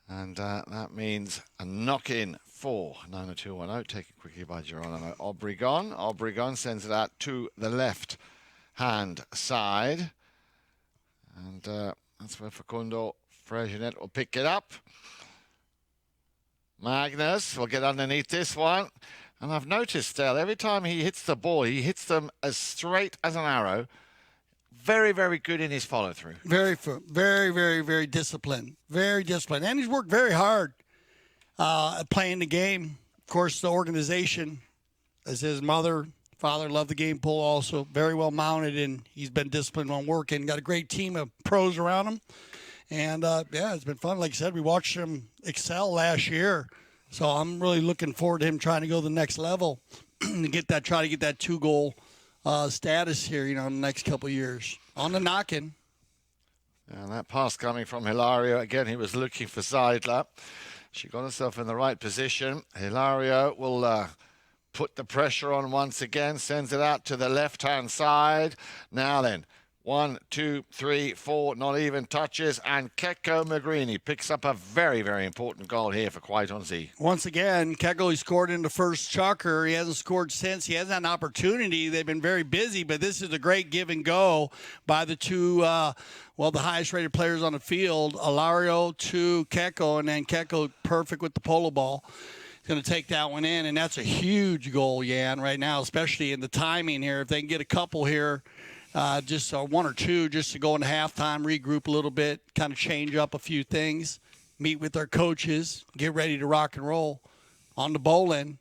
And that means a knock-in for 90210, taken quickly by Geronimo Obregon. Obregon sends it out to the left-hand side. And that's where Facundo Freginet will pick it up. Magnus will get underneath this one. And I've noticed, Dale, every time he hits the ball, he hits them as straight as an arrow. Very, very good in his follow-through. Very, very disciplined. Very disciplined. And he's worked very hard at playing the game. Of course, the organization, as his father loved the game pool also. Very well mounted, and he's been disciplined on working. Got a great team of pros around him. And, yeah, it's been fun. Like I said, we watched him excel last year. So I'm really looking forward to him trying to go to the next level and try to get that 2-goal status here, in the next couple of years. On the knock-in. And that pass coming from Hilario. Again, he was looking for Seidler. She got herself in the right position. Hilario will put the pressure on once again, sends it out to the left-hand side. Now then, 1, 2, 3, 4, not even touches, and Keko Magrini picks up a very, very important goal here for Kwaitonzi. Once again, Keko, he scored in the first Chukker. He hasn't scored since. He hasn't had an opportunity. They've been very busy, but this is a great give and go by the two, the highest-rated players on the field, Hilario to Keko, and then Keko perfect with the polo ball. He's going to take that one in, and that's a huge goal, Jan, right now, especially in the timing here. If they can get a couple here, just 1 or 2 just to go into halftime, regroup a little bit, kind of change up a few things, meet with our coaches, get ready to rock and roll. On the bowling,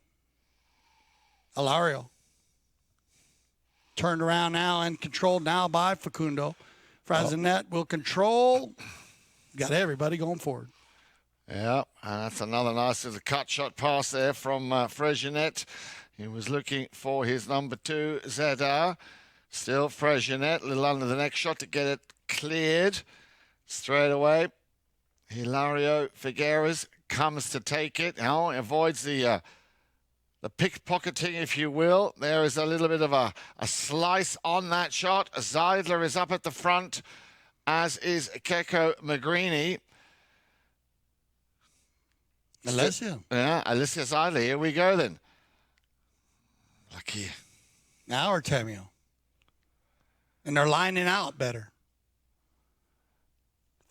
Hilario. Turned around now and controlled now by Facundo. Freginet will control. Got everybody going forward. Yeah, and that's another nice little cut shot pass there from Freginet. He was looking for his number 2, Zedar. Still Freginet, a little under the next shot to get it cleared. Straight away, Hilario Figueres comes to take it. Now avoids the pickpocketing, if you will. There is a little bit of a slice on that shot. Zeidler is up at the front, as is Keko Magrini. Alessia. Yeah, Alessia Zeidler. Here we go then. Lucky. Now Artemio. And they're lining out better.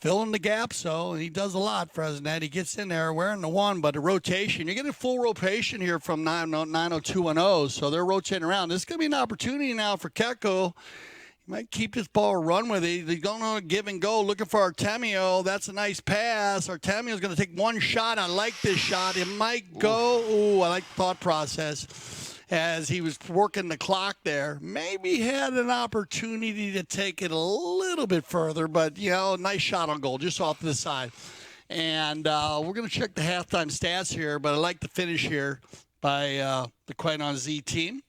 Filling the gap, so he does a lot, Freginet. He gets in there wearing the 1, but a rotation. You're getting full rotation here from 90210, so they're rotating around. This is going to be an opportunity now for Keko. He might keep this ball, run with it. He's going on a give and go, looking for Artemio. That's a nice pass. Artemio's going to take one shot. I like this shot. It might go. Ooh, I like the thought process. as he was working the clock there, maybe had an opportunity to take it a little bit further, but, nice shot on goal, just off to the side. And we're going to check the halftime stats here, but I'd like to finish here by the Quite On Z team,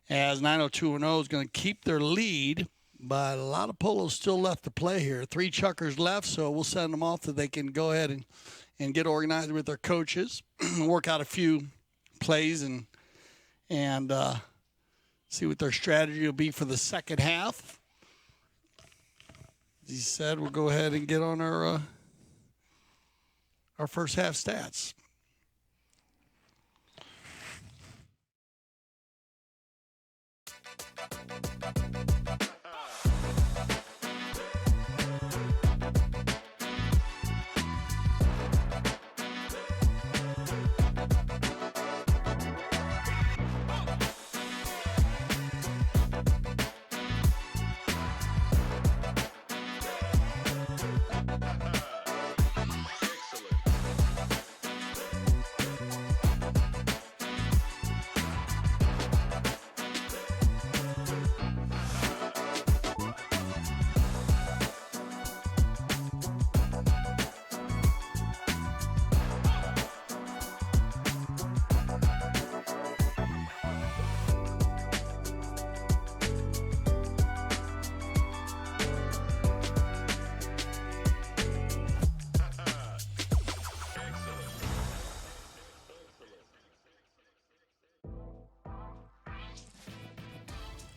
as 90210 is going to keep their lead, but a lot of polos still left to play here. 3 Chukkers left, so we'll send them off so they can go ahead and get organized with their coaches, work out a few plays and see what their strategy will be for the second half. As he said, we'll go ahead and get on our first half stats.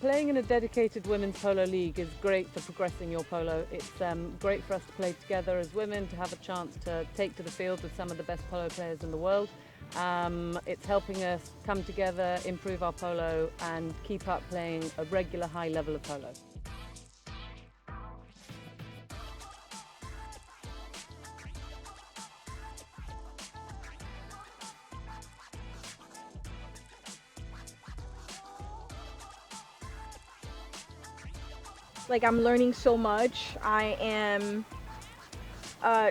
Playing in a dedicated women's polo league is great for progressing your polo. It's great for us to play together as women, to have a chance to take to the field with some of the best polo players in the world. It's helping us come together, improve our polo and keep up playing a regular high level of polo. I'm learning so much. I am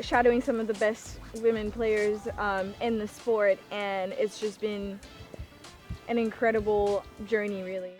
shadowing some of the best women players in the sport, and it's just been an incredible journey, really.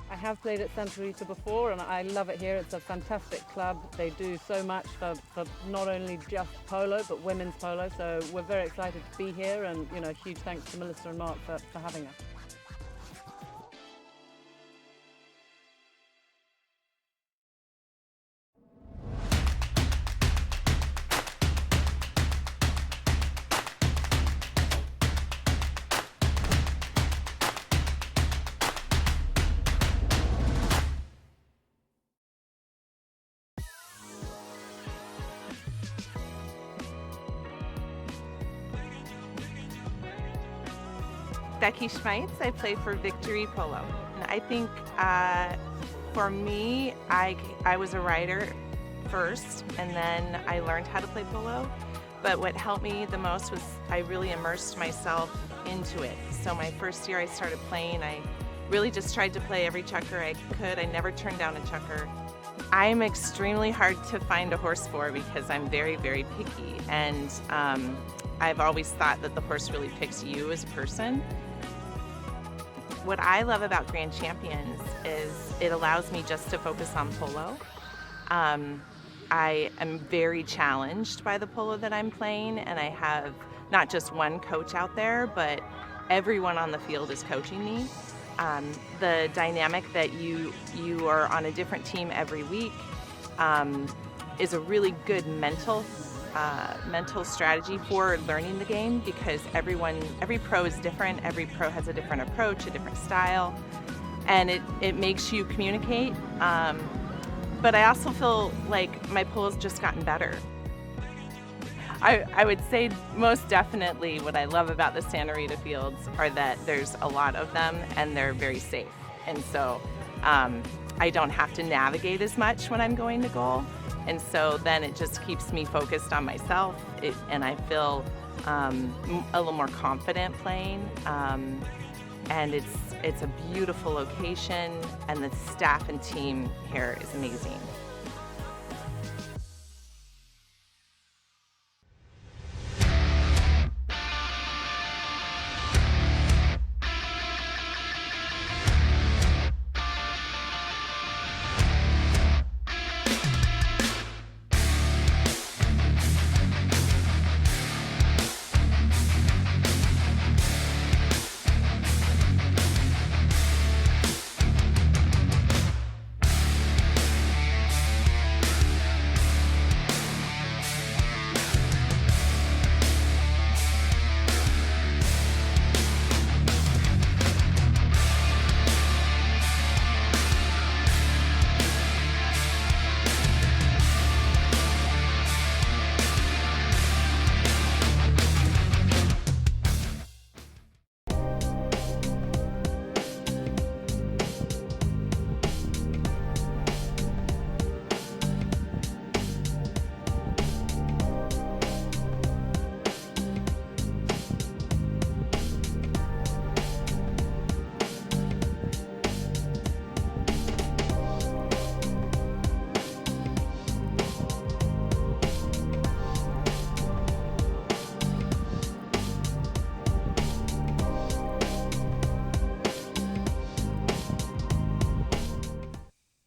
I have played at Santa Rita before and I love it here. It's a fantastic club. They do so much for not only just polo but women's polo, so we're very excited to be here, and huge thanks to Melissa and Mark for having us. Becky Schmeitz. I play for Victory Polo. And I think for me, I was a rider first, and then I learned how to play polo. But what helped me the most was I really immersed myself into it. So my first year I started playing, I really just tried to play every chukker I could. I never turned down a chukker. I'm extremely hard to find a horse for because I'm very, very picky. And I've always thought that the horse really picks you as a person. What I love about Grand Champions is it allows me just to focus on polo. I am very challenged by the polo that I'm playing, and I have not just one coach out there, but everyone on the field is coaching me. The dynamic that you are on a different team every week is a really good mental strategy for learning the game, because every pro is different. Every pro has a different approach, a different style, and it makes you communicate. But I also feel like my polo's just gotten better. I would say most definitely what I love about the Santa Rita fields are that there's a lot of them and they're very safe. And so I don't have to navigate as much when I'm going to goal. And so then it just keeps me focused on myself, and I feel a little more confident playing. And it's a beautiful location, and the staff and team here is amazing.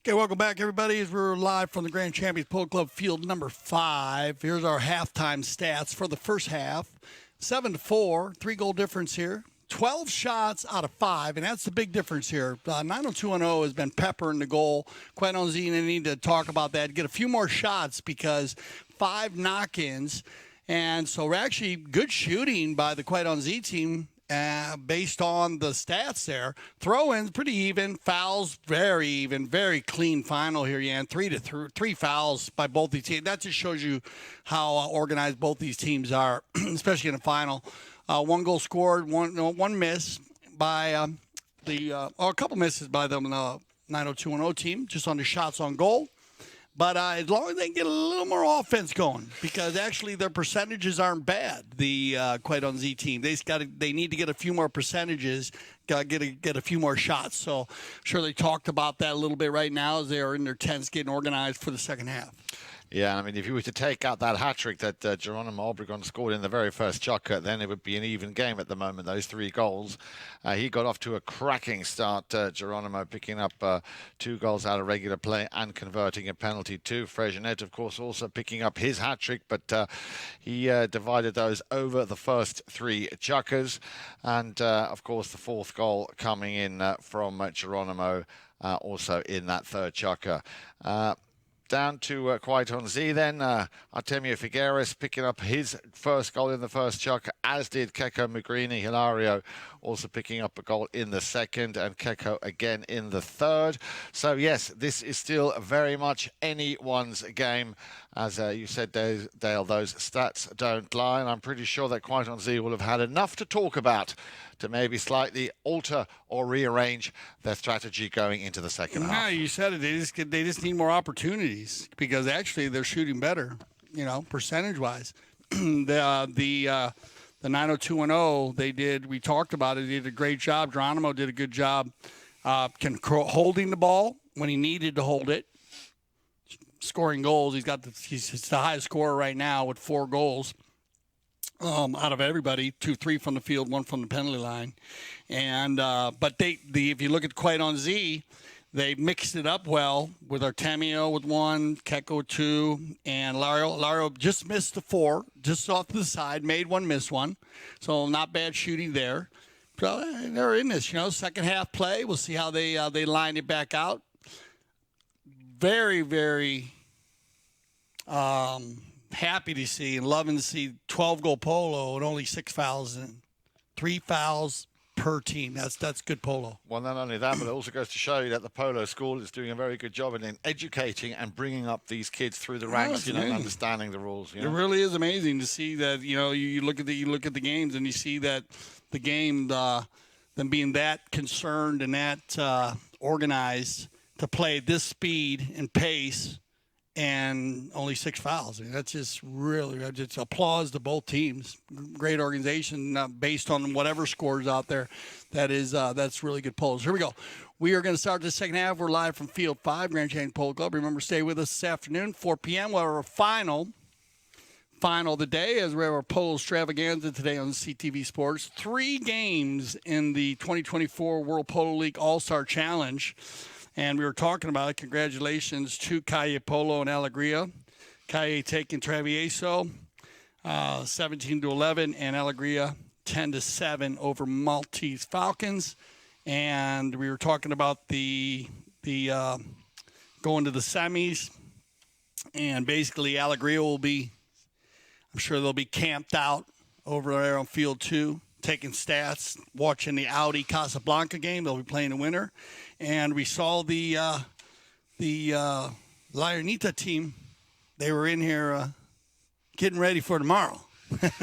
Okay, welcome back, everybody. As we're live from the Grand Champions Polo Club field number 5. Here's our halftime stats for the first half. 7-4, 3-goal difference here. 12 shots out of 5, and that's the big difference here. 90210 has been peppering the goal. Quite honestly, they need to talk about that, get a few more shots because 5 knock-ins. And so we're actually good shooting by the Quite On Z team. Based on the stats there, throw-ins pretty even, fouls very even, very clean final here, Jan. 3 fouls by both these teams. That just shows you how organized both these teams are, especially in the final. 1 goal scored, one miss by a couple misses by the 90210 team, just on the shots on goal. But as long as they can get a little more offense going, because actually their percentages aren't bad. The Quite On Z team, they need to get a few more percentages, get a few more shots. So sure they talked about that a little bit right now as they are in their tents getting organized for the second half. Yeah, I mean, if you were to take out that hat-trick that Geronimo Obregon scored in the very first Chukker, then it would be an even game at the moment, those 3 goals. He got off to a cracking start, Geronimo, picking up 2 goals out of regular play and converting a penalty too. Freixenet, of course, also picking up his hat-trick, but he divided those over the first 3 Chukkers. And, of course, the 4th goal coming in from Geronimo, also in that 3rd Chukker. Down to Quite On Z then. Artemio Figueres picking up his first goal in the first Chukker, as did Keko Magrini. Hilario also picking up a goal in the second, and Keko again in the third. So, yes, this is still very much anyone's game. As you said, Dale, those stats don't lie, and I'm pretty sure that Quite On Z will have had enough to talk about to maybe slightly alter or rearrange their strategy going into the second half. Yeah, you said it. They just need more opportunities because actually they're shooting better, percentage-wise. The 90210, we talked about it. They did a great job. Geronimo did a good job holding the ball when he needed to hold it, scoring goals. He's the highest scorer right now with 4 goals. Out of everybody, 2-3 from the field, 1 from the penalty line, and but if you look at Quite On Z, they mixed it up well with Artemio with 1, Keko 2, and Lario just missed the 4, just off to the side, made 1, missed 1, so not bad shooting there. So they're in this, second half play. We'll see how they line it back out. Very, very. Happy to see and loving to see 12-goal polo and only 6 fouls and 3 fouls per team. That's good polo. Well, not only that, but it also goes to show you that the polo school is doing a very good job in educating and bringing up these kids through the ranks, and understanding the rules. It really is amazing to see that. You look at the games and you see that the game, them being that concerned and that organized to play at this speed and pace and only 6 fouls. I mean, that's just really just applause to both teams. Great organization based on whatever scores out there. That's really good polls. Here we go. We are going to start the second half. We're live from Field 5, Grand Canyon Polo Club. Remember, stay with us this afternoon, 4 p.m. We'll have our final of the day as we have our polo extravaganza today on CTV Sports. 3 games in the 2024 World Polo League All-Star Challenge. And we were talking about it. Congratulations to Calle Polo and Alegria. Calle taking Travieso 17-11, and Alegria 10-7 over Maltese Falcons. And we were talking about the going to the semis. And basically, Alegria will be, I'm sure they'll be camped out over there on Field 2, taking stats, watching the Audi Casablanca game. They'll be playing the winner. And we saw the Lionita team. They were in here getting ready for tomorrow.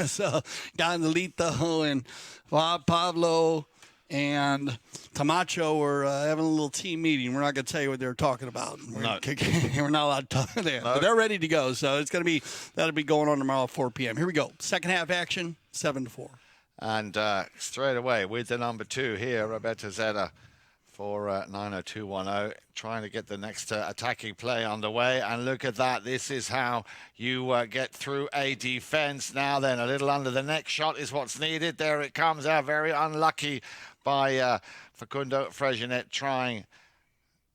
So Gonzalito and Pablo and Camacho were having a little team meeting. We're not going to tell you what they were talking about. We're not allowed to talk there. No. But they're ready to go. So that'll be going on tomorrow at 4 p.m. Here we go. Second half action, 7-4. And straight away with the number 2 here, Roberto Zeta, for 90210, trying to get the next attacking play underway. And look at that. This is how you get through a defense. Now then, a little under the neck shot is what's needed. There it comes out. Very unlucky by Facundo Freginet, trying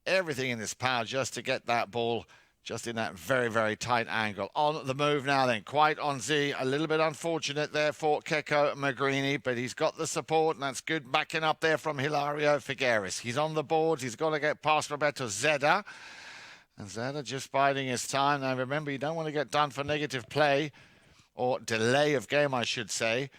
everything in his power just to get that ball just in that very, very tight angle. On the move now then, quite on Z. A little bit unfortunate there for Keko Magrini, but he's got the support, and that's good backing up there from Hilario Figueres. He's on the boards. He's got to get past Roberto Zeda. And Zeda just biding his time. Now, remember, you don't want to get done for negative play, or delay of game, I should say.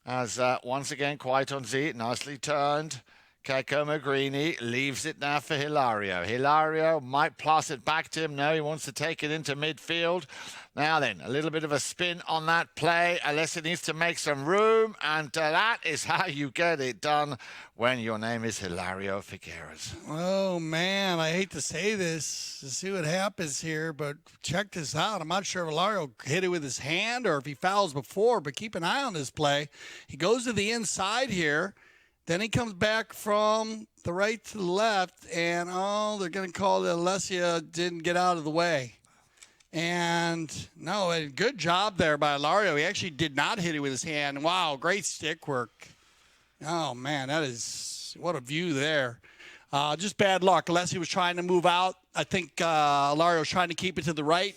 As once again, quite on Z, nicely turned. Keko Magrini leaves it now for Hilario. Hilario might pass it back to him. No, he wants to take it into midfield. Now then, a little bit of a spin on that play. Alessia needs to make some room, and that is how you get it done when your name is Hilario Figueres. Oh, man, I hate to say this to see what happens here, but check this out. I'm not sure if Hilario hit it with his hand or if he fouls before, but keep an eye on this play. He goes to the inside here. Then he comes back from the right to the left, and, they're going to call that Alessia didn't get out of the way. And, no, a good job there by Hilario. He actually did not hit it with his hand. Wow, great stick work. Oh, man, what a view there. Just bad luck. Alessia was trying to move out. I think Hilario was trying to keep it to the right,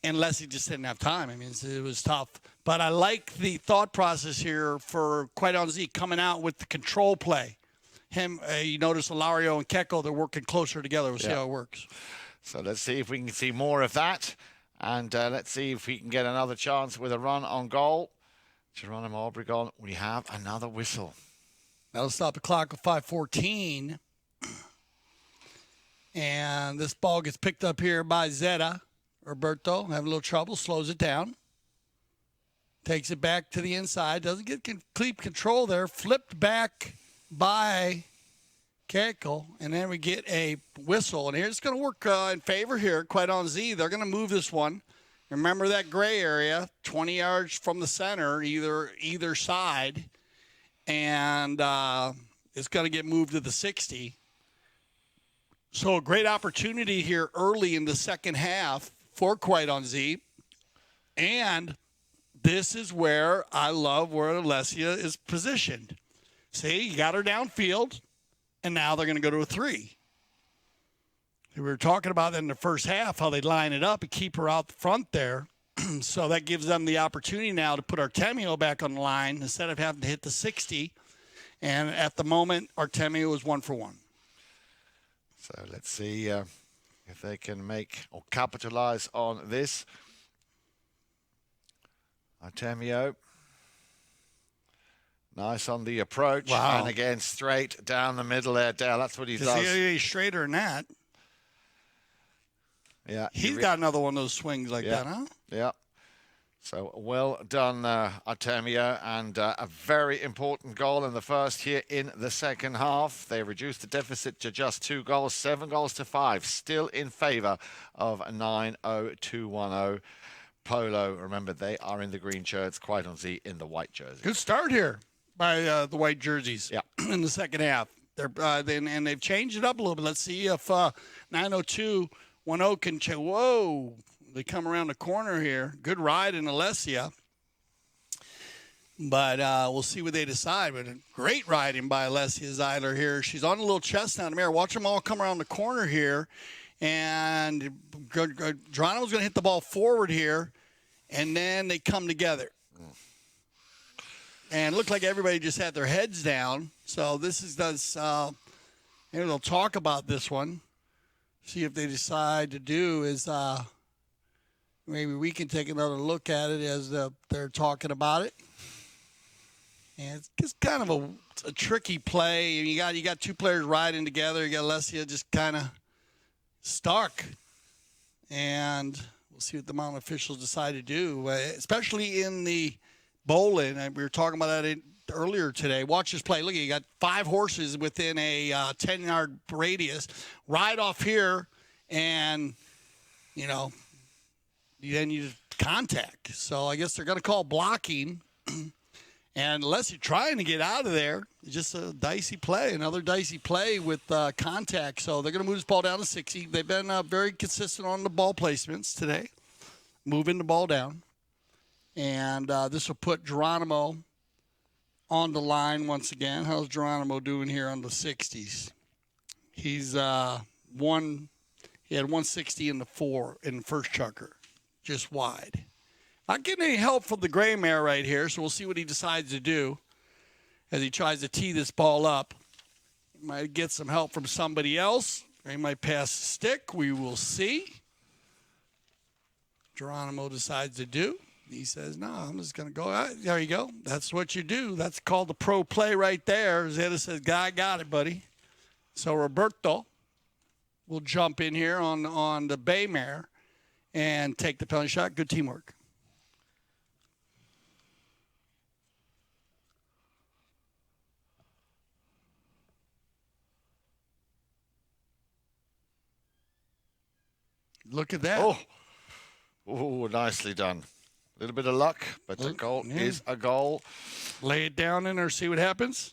and Alessia just didn't have time. I mean, it was tough. But I like the thought process here for Quaidan Z coming out with the control play. You notice Hilario and Keko, they're working closer together. We'll see how it works. So let's see if we can see more of that. And let's see if we can get another chance with a run on goal. Geronimo Obregon, we have another whistle. That'll stop the clock at 5:14. And this ball gets picked up here by Zeta. Roberto having a little trouble, slows it down. Takes it back to the inside. Doesn't get complete control there. Flipped back by Keko. And then we get a whistle. And here's going to work in favor here. Quite on Z. They're going to move this one. Remember that gray area, 20 yards from the center, either side. And it's going to get moved to the 60. So a great opportunity here early in the second half for Quite on Z. And this is where I love where Alessia is positioned. See, you got her downfield, and now they're going to go to a 3. We were talking about in the first half how they line it up and keep her out front there. So that gives them the opportunity now to put Artemio back on the line instead of having to hit the 60. And at the moment, Artemio is 1 for 1. So let's see if they can make or capitalize on this. Artemio, nice on the approach. Wow. And again, straight down the middle there, Dale. That's what he does. He's straighter than that. Yeah. He's got another one of those swings like that, huh? Yeah. So well done, Artemio, and a very important goal in the first here in the second half. They reduced the deficit to just 2 goals, 7 goals to 5, still in favour of 9-0-2-1-0. Polo, remember, they are in the green shirts, Kwaitonzi in the white jersey. Good start here by the white jerseys. Yeah. In the second half. And they've changed it up a little bit. Let's see if 90210 can change. Whoa. They come around the corner here. Good ride in Alessia. But we'll see what they decide. But a great riding by Alessia Zeiler here. She's on a little chest down the mirror. Watch them all come around the corner here. And Geronimo's going to hit the ball forward here. And then they come together. And it looked like everybody just had their heads down. So this is maybe they'll talk about this one. See if they decide to do is maybe we can take another look at it as they're talking about it. And it's just kind of a tricky play. You got two players riding together. You got Alessia just kind of stuck. And we'll see what the mountain officials decide to do, especially in the bowling. We were talking about that earlier today. Watch this play. Look, you got 5 horses within a 10-yard radius. Ride off here, and, then you contact. So I guess they're going to call blocking. And unless you're trying to get out of there, it's just a dicey play, another dicey play with contact. So they're going to move this ball down to 60. They've been very consistent on the ball placements today, moving the ball down. And this will put Geronimo on the line once again. How's Geronimo doing here on the 60s? He's he had 160 in the first chukker, just wide. Not getting any help from the gray mare right here, so we'll see what he decides to do as he tries to tee this ball up. He might get some help from somebody else. Or he might pass the stick. We will see. Geronimo decides to do. He says, no, I'm just going to go. There you go. That's what you do. That's called the pro play right there. Zeta says, I got it, buddy. So Roberto will jump in here on the bay mare and take the penalty shot. Good teamwork. Look at that. Oh, nicely done. A little bit of luck, but the goal is a goal. Lay it down in there, see what happens.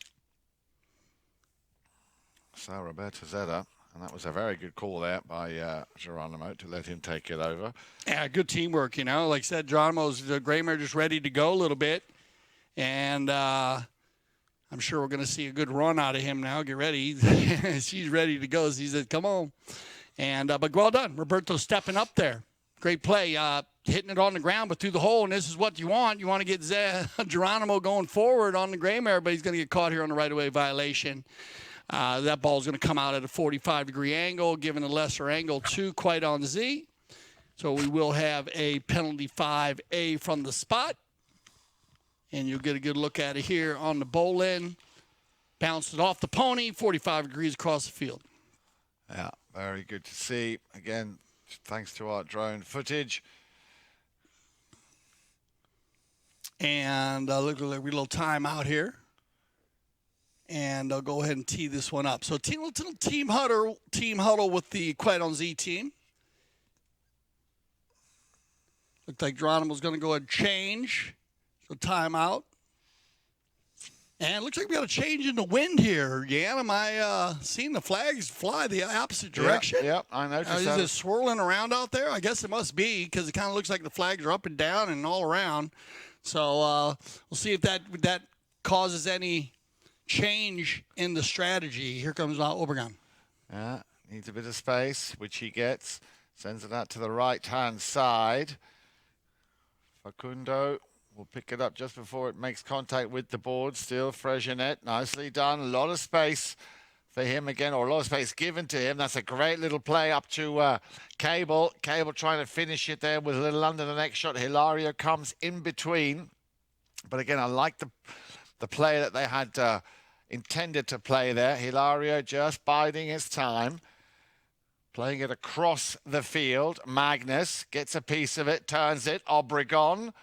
So Roberto Zeta, and that was a very good call there by Geronimo to let him take it over. Yeah, good teamwork, Like I said, Geronimo's the gray mare just ready to go a little bit. And I'm sure we're going to see a good run out of him now. Get ready. She's ready to go. So he said, come on. And but well done. Roberto stepping up there. Great play. Hitting it on the ground, but through the hole, and this is what you want. You want to get Geronimo going forward on the gray mare, but he's going to get caught here on the right-of-way violation. That ball is going to come out at a 45-degree angle, giving a lesser angle to Kwaitonzi. So we will have a penalty 5A from the spot. And you'll get a good look at it here on the bowl in. Bounced it off the pony, 45 degrees across the field. Yeah, very good to see. Again, thanks to our drone footage. And look like a little timeout here. And I'll go ahead and tee this one up. So little team huddle with the Kwaitonzi team. Looks like Geronimo's going to go ahead and change. So timeout. And it looks like we got a change in the wind here. Jan, am I seeing the flags fly the opposite direction? Yep, I noticed that. Is it swirling around out there? I guess it must be because it kind of looks like the flags are up and down and all around. So we'll see if that causes any change in the strategy. Here comes Obregon. Yeah, needs a bit of space, which he gets. Sends it out to the right-hand side. Facundo will pick it up just before it makes contact with the board. Still, Fregenet, nicely done. A lot of space for him again, or a lot of space given to him. That's a great little play up to Cable. Cable trying to finish it there with a little under the next shot. Hilario comes in between. But again, I like the play that they had intended to play there. Hilario just biding his time. Playing it across the field. Magnus gets a piece of it, turns it. Obregon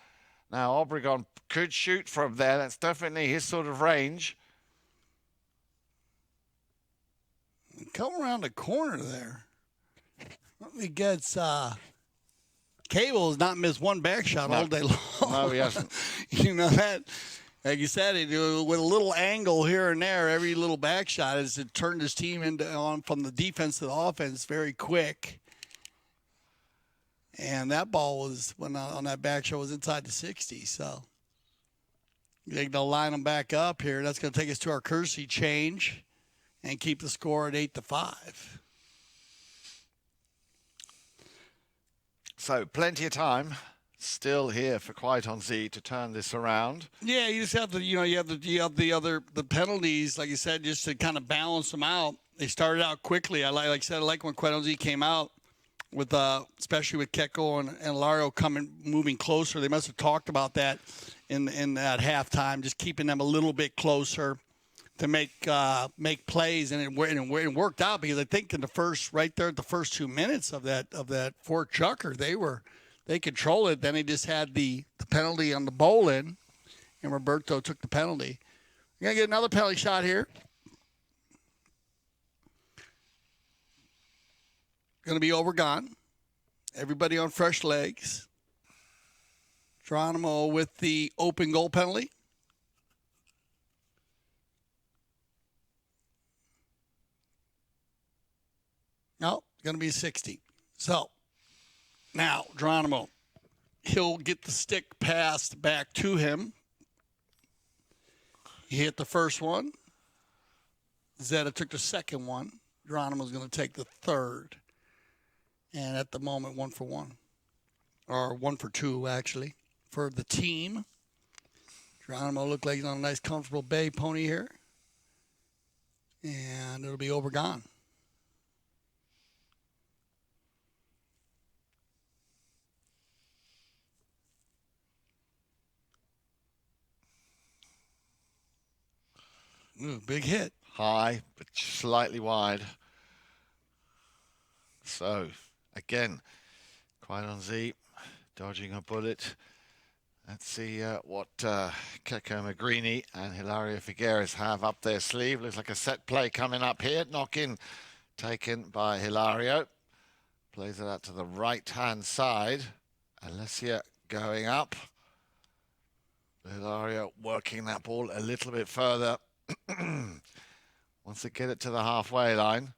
Now, Obregon could shoot from there. That's definitely his sort of range. Come around the corner there. He gets Cable has not missed one back shot all day long. No, he hasn't. You know that, like you said, with a little angle here and there, every little back shot has turned his team on from the defense to the offense very quick. And that ball was on that back shot was inside the 60. So they'll line them back up here. That's going to take us to our courtesy change and keep the score at 8-5. So plenty of time still here for Kwaiton Z to turn this around. Yeah, you just have to, you have the penalties, like you said, just to kind of balance them out. They started out quickly. I like when Kwaiton Z came out with, especially with Keko and Lario moving closer. They must have talked about that in that halftime, just keeping them a little bit closer to make plays, and it worked out because I think in the first 2 minutes of that Fort Chukker, they controlled it. Then they just had the penalty on the bowl-in, and Roberto took the penalty. We're gonna get another penalty shot here. Gonna be Obregon. Everybody on fresh legs. Geronimo with the open goal penalty. No, going to be 60. So, now, Geronimo, he'll get the stick passed back to him. He hit the first one. Zeta took the second one. Geronimo's going to take the third. And at the moment, 1 for 1. Or 1 for 2, actually, for the team. Geronimo looked like he's on a nice, comfortable bay pony here. And it'll be Obregon. Ooh, big hit. High, but slightly wide. So, again, Kwaiton Z dodging a bullet. Let's see what Keko Magrini and Hilario Figueres have up their sleeve. Looks like a set play coming up here. Knock-in taken by Hilario. Plays it out to the right-hand side. Alessia going up. Hilario working that ball a little bit further. Wants to get it to the halfway line.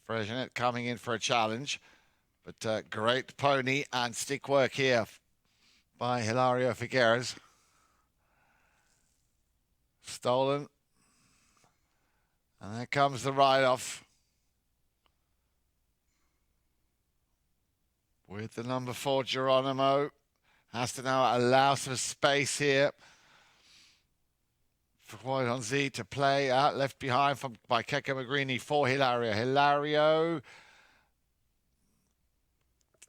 Frejinet coming in for a challenge. But great pony and stick work here by Hilario Figueres. Stolen. And there comes the ride-off. With the number 4, Geronimo. Has to now allow some space here for Kwaiton Z to play out, left behind by Keko Magrini for Hilario. Hilario,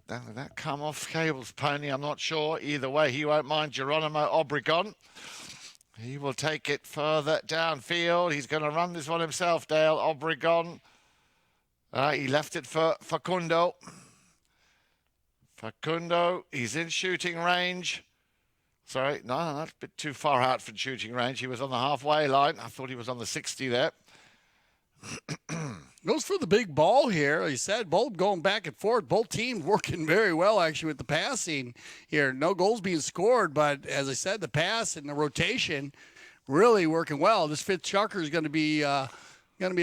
did that come off Cable's pony? I'm not sure. Either way, he won't mind. Geronimo Obregon. He will take it further downfield. He's going to run this one himself, Dale. Obregon. He left it for Facundo. Facundo, he's in shooting range. Sorry, no, that's a bit too far out for shooting range. He was on the halfway line. I thought he was on the 60 there. Goes for the big ball here. Like you said, both going back and forth. Both teams working very well, actually, with the passing here. No goals being scored, but as I said, the pass and the rotation really working well. This fifth Chukker is going to be a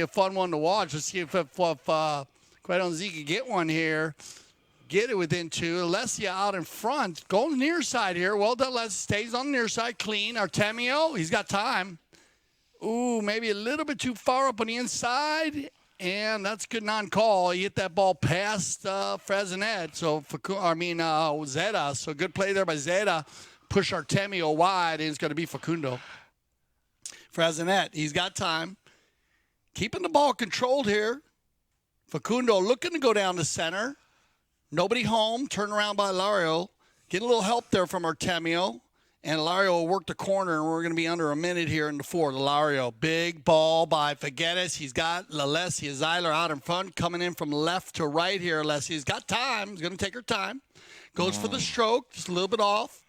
fun one to watch. Let's see if Kwaiton Z can get one here. Get it within 2. Alessia out in front. Going near side here. Well done. Alessia stays on the near side. Clean. Artemio, he's got time. Ooh, maybe a little bit too far up on the inside. And that's good non-call. He hit that ball past Frezinet. Zeta. So good play there by Zeta. Push Artemio wide, and it's going to be Facundo. Frezinet, he's got time. Keeping the ball controlled here. Facundo looking to go down the center. Nobody home. Turn around by Lario. Get a little help there from Artemio. And Lario will work the corner, and we're going to be under a minute here in the fourth. Lario, big ball by Figueres. He's got Alessia Zeiler out in front, coming in from left to right here. Alessia's got time. He's going to take her time. Goes for the stroke, just a little bit off.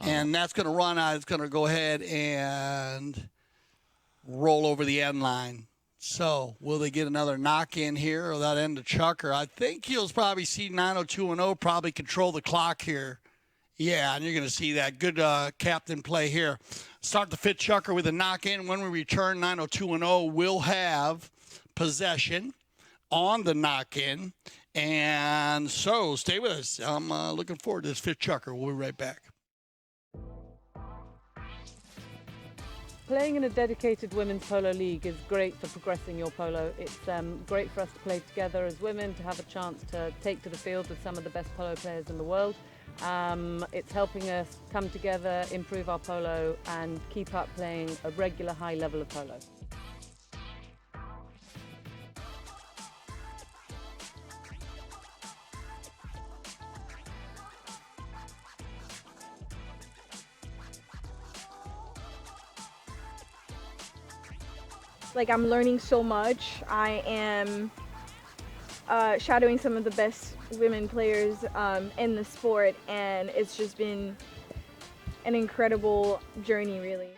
And that's going to run out. It's going to go ahead and roll over the end line. So will they get another knock in here or that end of Chukker? I think he'll probably see 902-0, probably control the clock here. Yeah, and you're going to see that. Good captain play here. Start the fifth Chukker with a knock in. When we return, 902-0 will have possession on the knock in. And so stay with us. I'm looking forward to this fifth Chukker. We'll be right back. Playing in a dedicated women's polo league is great for progressing your polo. It's great for us to play together as women, to have a chance to take to the field with some of the best polo players in the world. It's helping us come together, improve our polo, and keep up playing a regular high level of polo. Like, I'm learning so much. I am shadowing some of the best women players in the sport, and it's just been an incredible journey, really.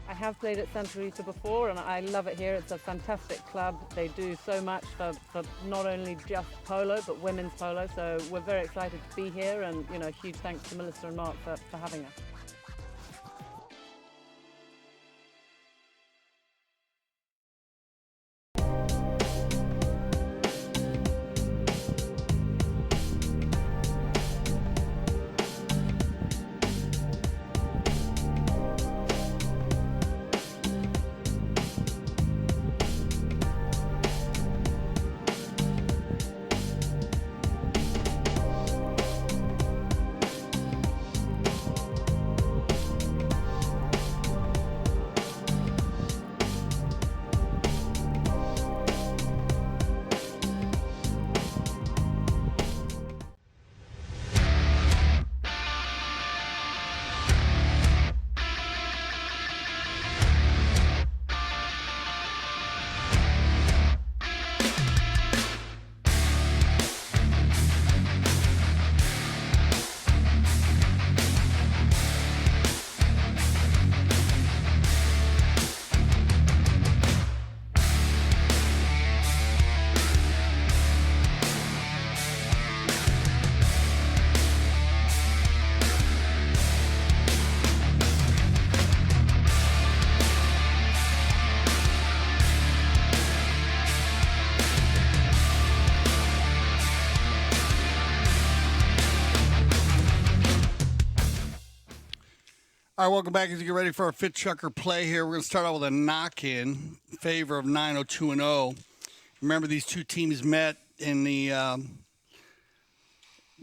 I have played at Santa Rita before, and I love it here. It's a fantastic club. They do so much for not only just polo, but women's polo. So we're very excited to be here, and huge thanks to Melissa and Mark for having us. All right, welcome back as we get ready for our fifth Chukker play here. We're going to start out with a knock-in favor of 902-0. Remember, these two teams met in the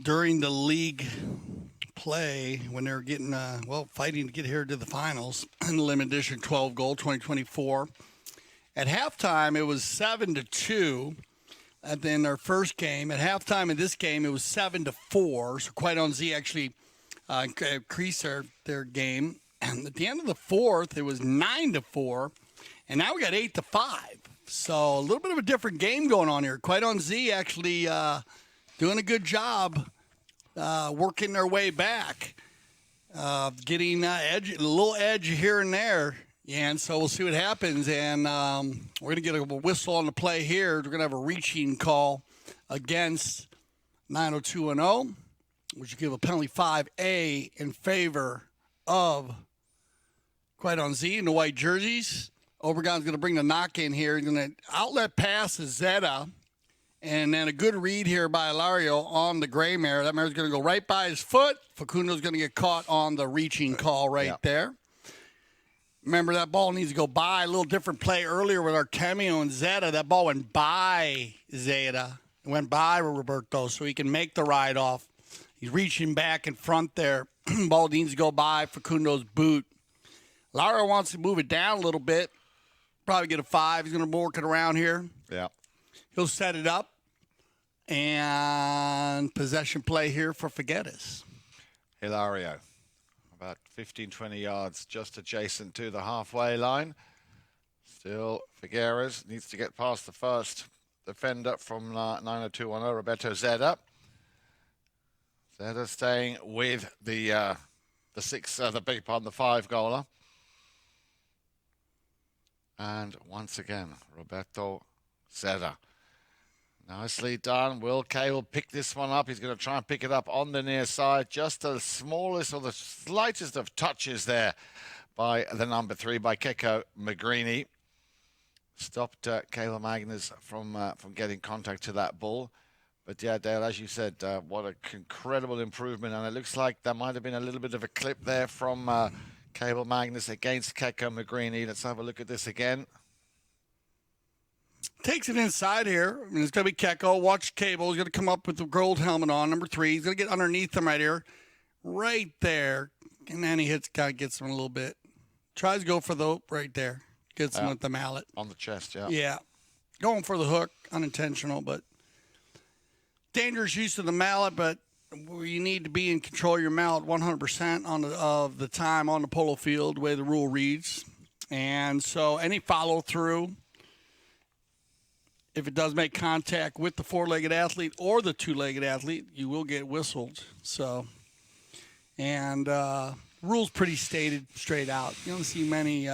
during the league play when they were getting, fighting to get here to the finals in the limited edition 12 goal 2024. At halftime, it was 7-2 in their first game. At halftime in this game, it was 7-4. So Quite on Z actually increased their game. And at the end of the fourth, it was 9-4. And now we got 8-5. So a little bit of a different game going on here. Quite on Z actually doing a good job working their way back, getting a little edge here and there. Yeah, and so we'll see what happens. And we're going to get a whistle on the play here. We're going to have a reaching call against 902-0, which will give a penalty 5A in favor of Quite on Z in the white jerseys. Obregon's going to bring the knock in here. He's going to outlet pass to Zeta. And then a good read here by Ilario on the gray mare. That mare's going to go right by his foot. Facundo's going to get caught on the reaching call right there. Remember, that ball needs to go by. A little different play earlier with Artemio and Zeta. That ball went by Zeta. It went by Roberto, so he can make the ride off. He's reaching back in front there. Ball needs to go by Facundo's boot. Lara wants to move it down a little bit. Probably get a 5. He's going to work it around here. Yeah. He'll set it up. And possession play here for Figueres. Hilario, about 15, 20 yards just adjacent to the halfway line. Still, Figueres needs to get past the first defender from 90210, Roberto Zeda. Zeda staying with the the 5-goaler. And once again, Roberto Zeda. Nicely done. Will Kay will pick this one up. He's going to try and pick it up on the near side. Just the smallest or the slightest of touches there by the number 3, by Keko Magrini. Stopped Kayla Magnus from getting contact to that ball. But yeah, Dale, as you said, what an incredible improvement. And it looks like there might have been a little bit of a clip there from Cable Magnus against Keko Magrini. Let's have a look at this again. Takes it inside here. I mean, it's going to be Keko. Watch Cable. He's going to come up with the gold helmet on, number 3. He's going to get underneath him right here. Right there. And then he gets him a little bit. Tries to go for the right there. Gets him with the mallet. On the chest, yeah. Yeah. Going for the hook. Unintentional, but dangerous use of the mallet, but you need to be in control of your mallet 100% of the time on the polo field, the way the rule reads. And so any follow-through, if it does make contact with the 4-legged athlete or the 2-legged athlete, you will get whistled. So, and rules pretty stated straight out. You don't see many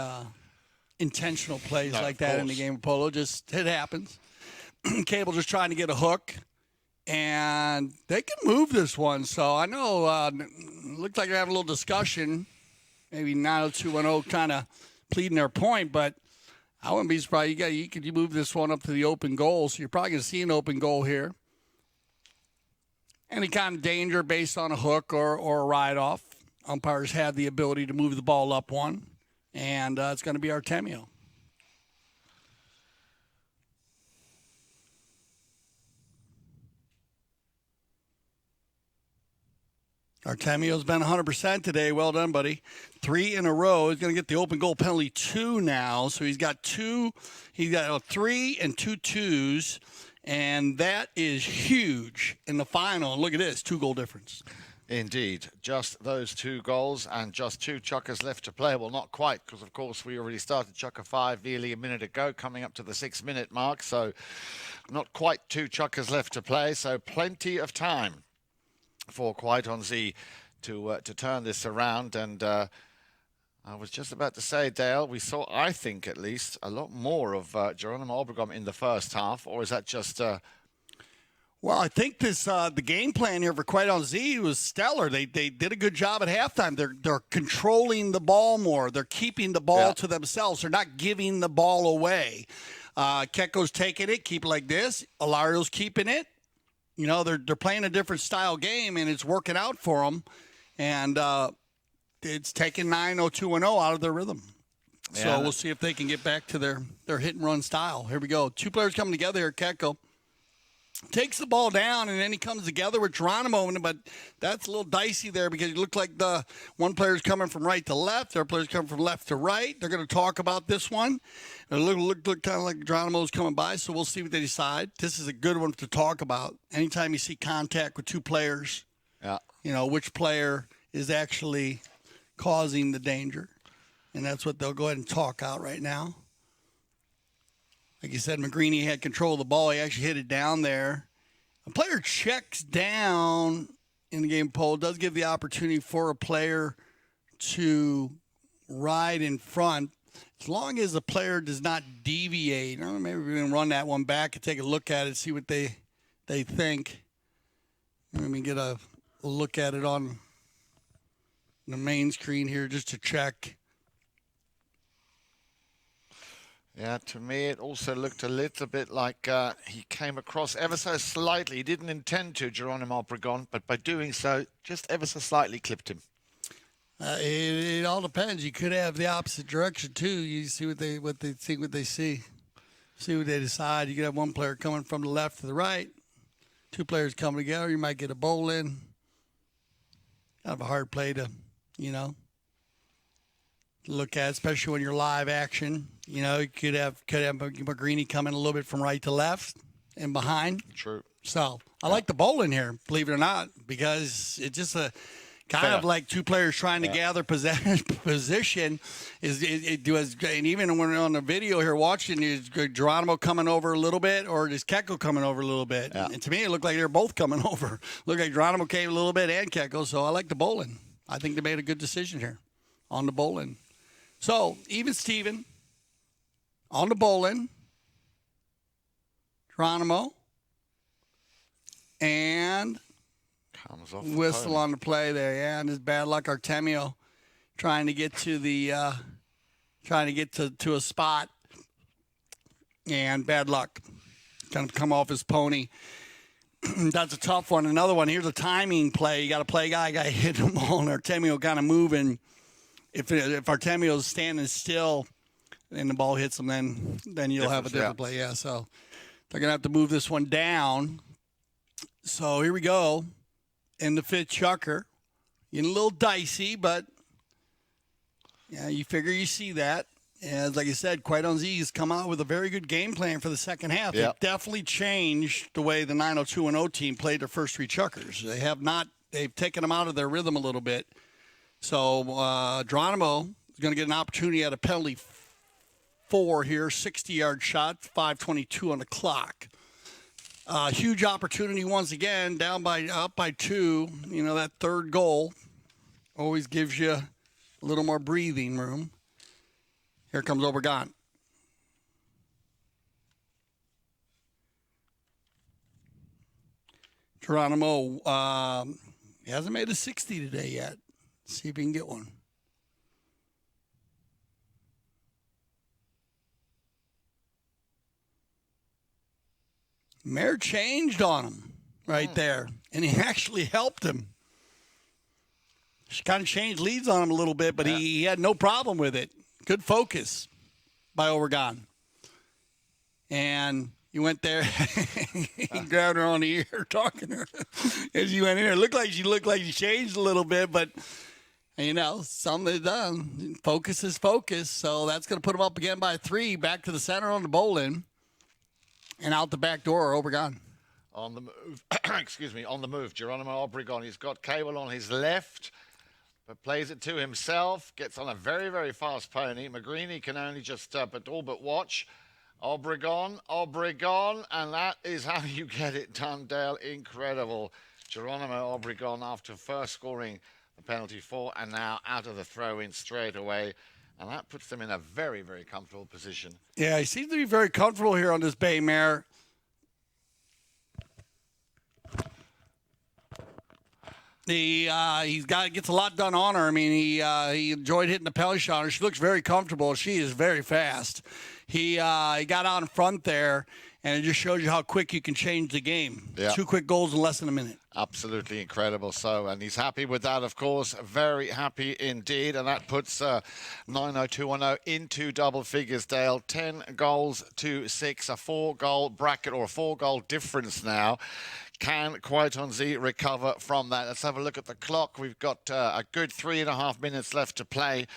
intentional plays like that in the game of polo. Just it happens. Cable just trying to get a hook, and they can move this one. So I know looks like they're having a little discussion. Maybe 90210 kind of pleading their point, but I wouldn't be surprised. You move this one up to the open goal, so you're probably going to see an open goal here. Any kind of danger based on a hook or a ride-off. Umpires have the ability to move the ball up one, and it's going to be Artemio. Artemio's been 100% today. Well done, buddy. 3 in a row. He's going to get the open goal penalty 2 now. So he's got 2. He's got a 3 and 2 2s. And that is huge in the final. Look at this, 2-goal difference. Indeed. Just those 2 goals and just 2 chukkers left to play. Well, not quite, because, of course, we already started Chukker 5 nearly a minute ago, coming up to the 6-minute mark. So not quite 2 chukkers left to play. So plenty of time for Kwaitonzi to turn this around. And I was just about to say, Dale, we saw, I think at least, a lot more of Geronimo Obregon in the first half, or is that just... Well, I think this the game plan here for Kwaitonzi was stellar. They did a good job at halftime. They're controlling the ball more. They're keeping the ball to themselves. They're not giving the ball away. Keko's taking it, keep it like this. Ilario's keeping it. You know, they're playing a different style game, and it's working out for them. And it's taking 90210 out of their rhythm. So we'll see if they can get back to their hit-and-run style. Here we go. 2 players coming together here. Keko takes the ball down, and then he comes together with Geronimo. But that's a little dicey there because it looked like the one player's coming from right to left. The other player's coming from left to right. They're going to talk about this one. It looked kind of like Geronimo's coming by, so we'll see what they decide. This is a good one to talk about. Anytime you see contact with 2 players, you know, which player is actually causing the danger. And that's what they'll go ahead and talk out right now. Like you said, Magrini had control of the ball. He actually hit it down there. A player checks down in the game pole. Does give the opportunity for a player to ride in front, as long as the player does not deviate. I don't know, maybe we can run that one back and take a look at it, see what they think. Let me get a look at it on the main screen here just to check. Yeah, to me, it also looked a little bit like he came across ever so slightly. He didn't intend to, Geronimo Obregon, but by doing so, just ever so slightly clipped him. It all depends. You could have the opposite direction too. You see what they see what they decide. You could have one player coming from the left to the right, 2 players coming together. You might get a bowl in. Kind of a hard play to, look at, especially when you're live action. You know, you could have Magrini coming a little bit from right to left and behind. True. So I like the bowling here, believe it or not, because it's just a kind of like two players trying to gather position. It was, and even when we're on the video here watching, is Geronimo coming over a little bit, or is Keko coming over a little bit? Yeah. And to me, it looked like they're both coming over. Looked like Geronimo came a little bit and Keko, so I like the bowling. I think they made a good decision here on the bowling. So even Steven on the bowling, Geronimo, and comes off whistle on the play there, yeah. And his bad luck, Artemio, trying to get to to a spot, and bad luck, kind of come off his pony. That's a tough one. Another one. Here's a timing play. You got to play guy hit the ball, and Artemio kind of moving. If Artemio's standing still, and the ball hits him, then you'll have a different play. Yeah. So they're gonna have to move this one down. So here we go. In the fifth Chukker. Getting a little dicey, but yeah, you figure you see that. And like I said, Kwaitonzi has come out with a very good game plan for the second half. Yep. They've definitely changed the way the 90210 team played their first three Chukkers. They've taken them out of their rhythm a little bit. So Geronimo is going to get an opportunity at a penalty 4 here, 60-yard shot, 5:22 on the clock. Huge opportunity once again, up by 2. You know, that third goal always gives you a little more breathing room. Here comes Obregon. Geronimo he hasn't made a 60 today yet. Let's see if he can get one. Mayor changed on him right there, and he actually helped him. She kind of changed leads on him a little bit, but he had no problem with it. Good focus by Obregon. And he went there, he grabbed her on the ear, talking to her as he went in there. It looked like she changed a little bit, but, you know, something done. Focus is focus, so that's going to put him up again by 3, back to the center on the bowling. And out the back door, Obregon. On the move, on the move, Geronimo Obregon. He's got Cable on his left, but plays it to himself. Gets on a very, very fast pony. Magrini can only just all but watch. Obregon, and that is how you get it done, Dale. Incredible. Geronimo Obregon, after first scoring the penalty 4, and now out of the throw-in straight away. And that puts them in a very, very comfortable position. Yeah, he seems to be very comfortable here on this bay mare. Gets a lot done on her. I mean, he enjoyed hitting the penalty shot on her. She looks very comfortable. She is very fast. He got out in front there, and it just shows you how quick you can change the game. Yeah. 2 quick goals in less than a minute. Absolutely incredible. So, and he's happy with that, of course. Very happy indeed. And that puts 90210 into double figures, Dale. 10 goals to 6, a 4-goal bracket, or a 4-goal difference now. Can Kwaitonzi recover from that? Let's have a look at the clock. We've got a good 3.5 minutes left to play,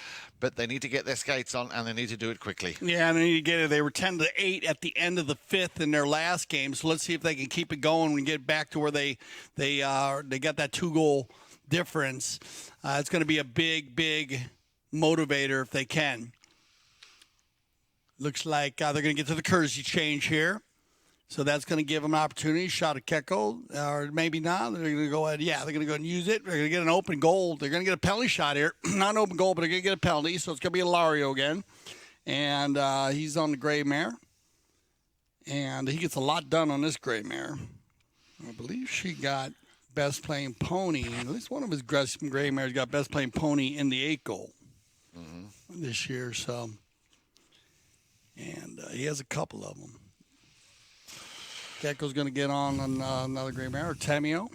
but they need to get their skates on, and they need to do it quickly. Yeah, and they need to get it. They were 10-8 at the end of the 5th in their last game, so let's see if they can keep it going and get back to where they got that 2-goal difference. It's going to be a big, big motivator if they can. Looks like they're going to get to the Kersey change here. So that's going to give them an opportunity. Shot at Keko, or maybe not. They're going to go ahead. Yeah, they're going to go ahead and use it. They're going to get an open goal. They're going to get a penalty shot here. Not an open goal, but they're going to get a penalty. So it's going to be Ilario again. And he's on the gray mare. And he gets a lot done on this gray mare. I believe she got best playing pony. At least one of his gray mares got best playing pony in the 8 goal this year. So, and he has a couple of them. Keko's going to get on another gray mare. Temio.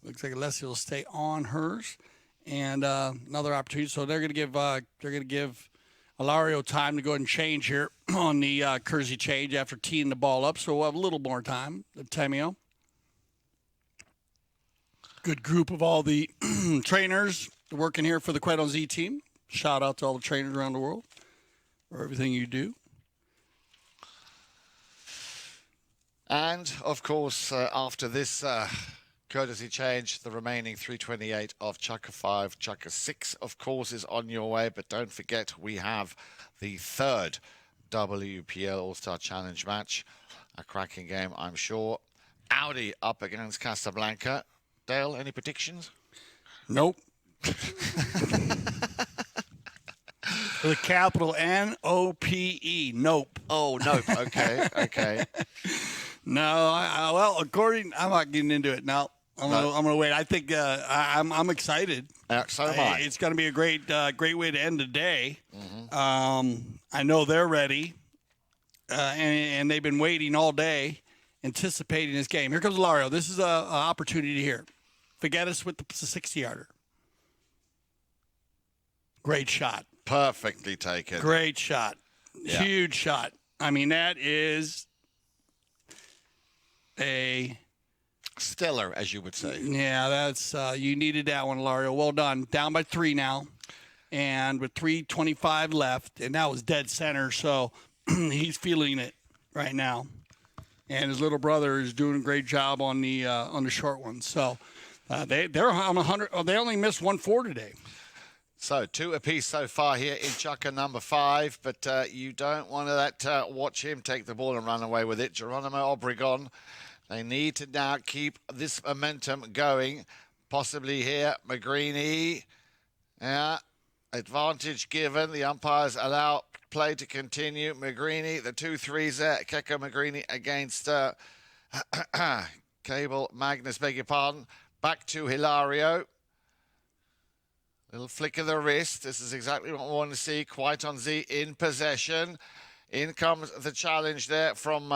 Looks like Alessia will stay on hers. And another opportunity. So they're going to give Ilario time to go ahead and change here on the Kersey change after teeing the ball up. So we'll have a little more time. Temio. Good group of all the trainers working here for the Kwaitonzi team. Shout out to all the trainers around the world for everything you do. And, of course, after this courtesy change, the remaining 328 of Chukker 5, Chukker 6, of course, is on your way. But don't forget, we have the third WPL All-Star Challenge match. A cracking game, I'm sure. Audi up against Casablanca. Dale, any predictions? Nope. With a capital N-O-P-E. Nope. Oh, nope. Okay, okay. No, well, I'm not getting into it now. I'm gonna wait. I think I'm excited. So am I. It's gonna be a great way to end the day. I know they're ready, and they've been waiting all day, anticipating this game. Here comes Lario. This is a opportunity here. Forget us with the 60-yarder. Great shot. Perfectly taken. Great shot. Yeah. Huge shot. I mean, that is a stellar, as you would say. Yeah, that's you needed that one, Lario. Well done. Down by 3 now, and with 3:25 left, and that was dead center. So he's feeling it right now, and his little brother is doing a great job on the short one. So they're on 100. Oh, they only missed 1-4 today. So 2 apiece so far here in Chukker number 5, but you don't want to watch him take the ball and run away with it. Geronimo Obregon, they need to now keep this momentum going. Possibly here, Magrini. Yeah, advantage given. The umpires allow play to continue. Magrini, the 2-3s there. Keko Magrini against Cable Magnus, beg your pardon. Back to Hilario. Little flick of the wrist. This is exactly what we want to see. Quite on Z in possession. In comes the challenge there from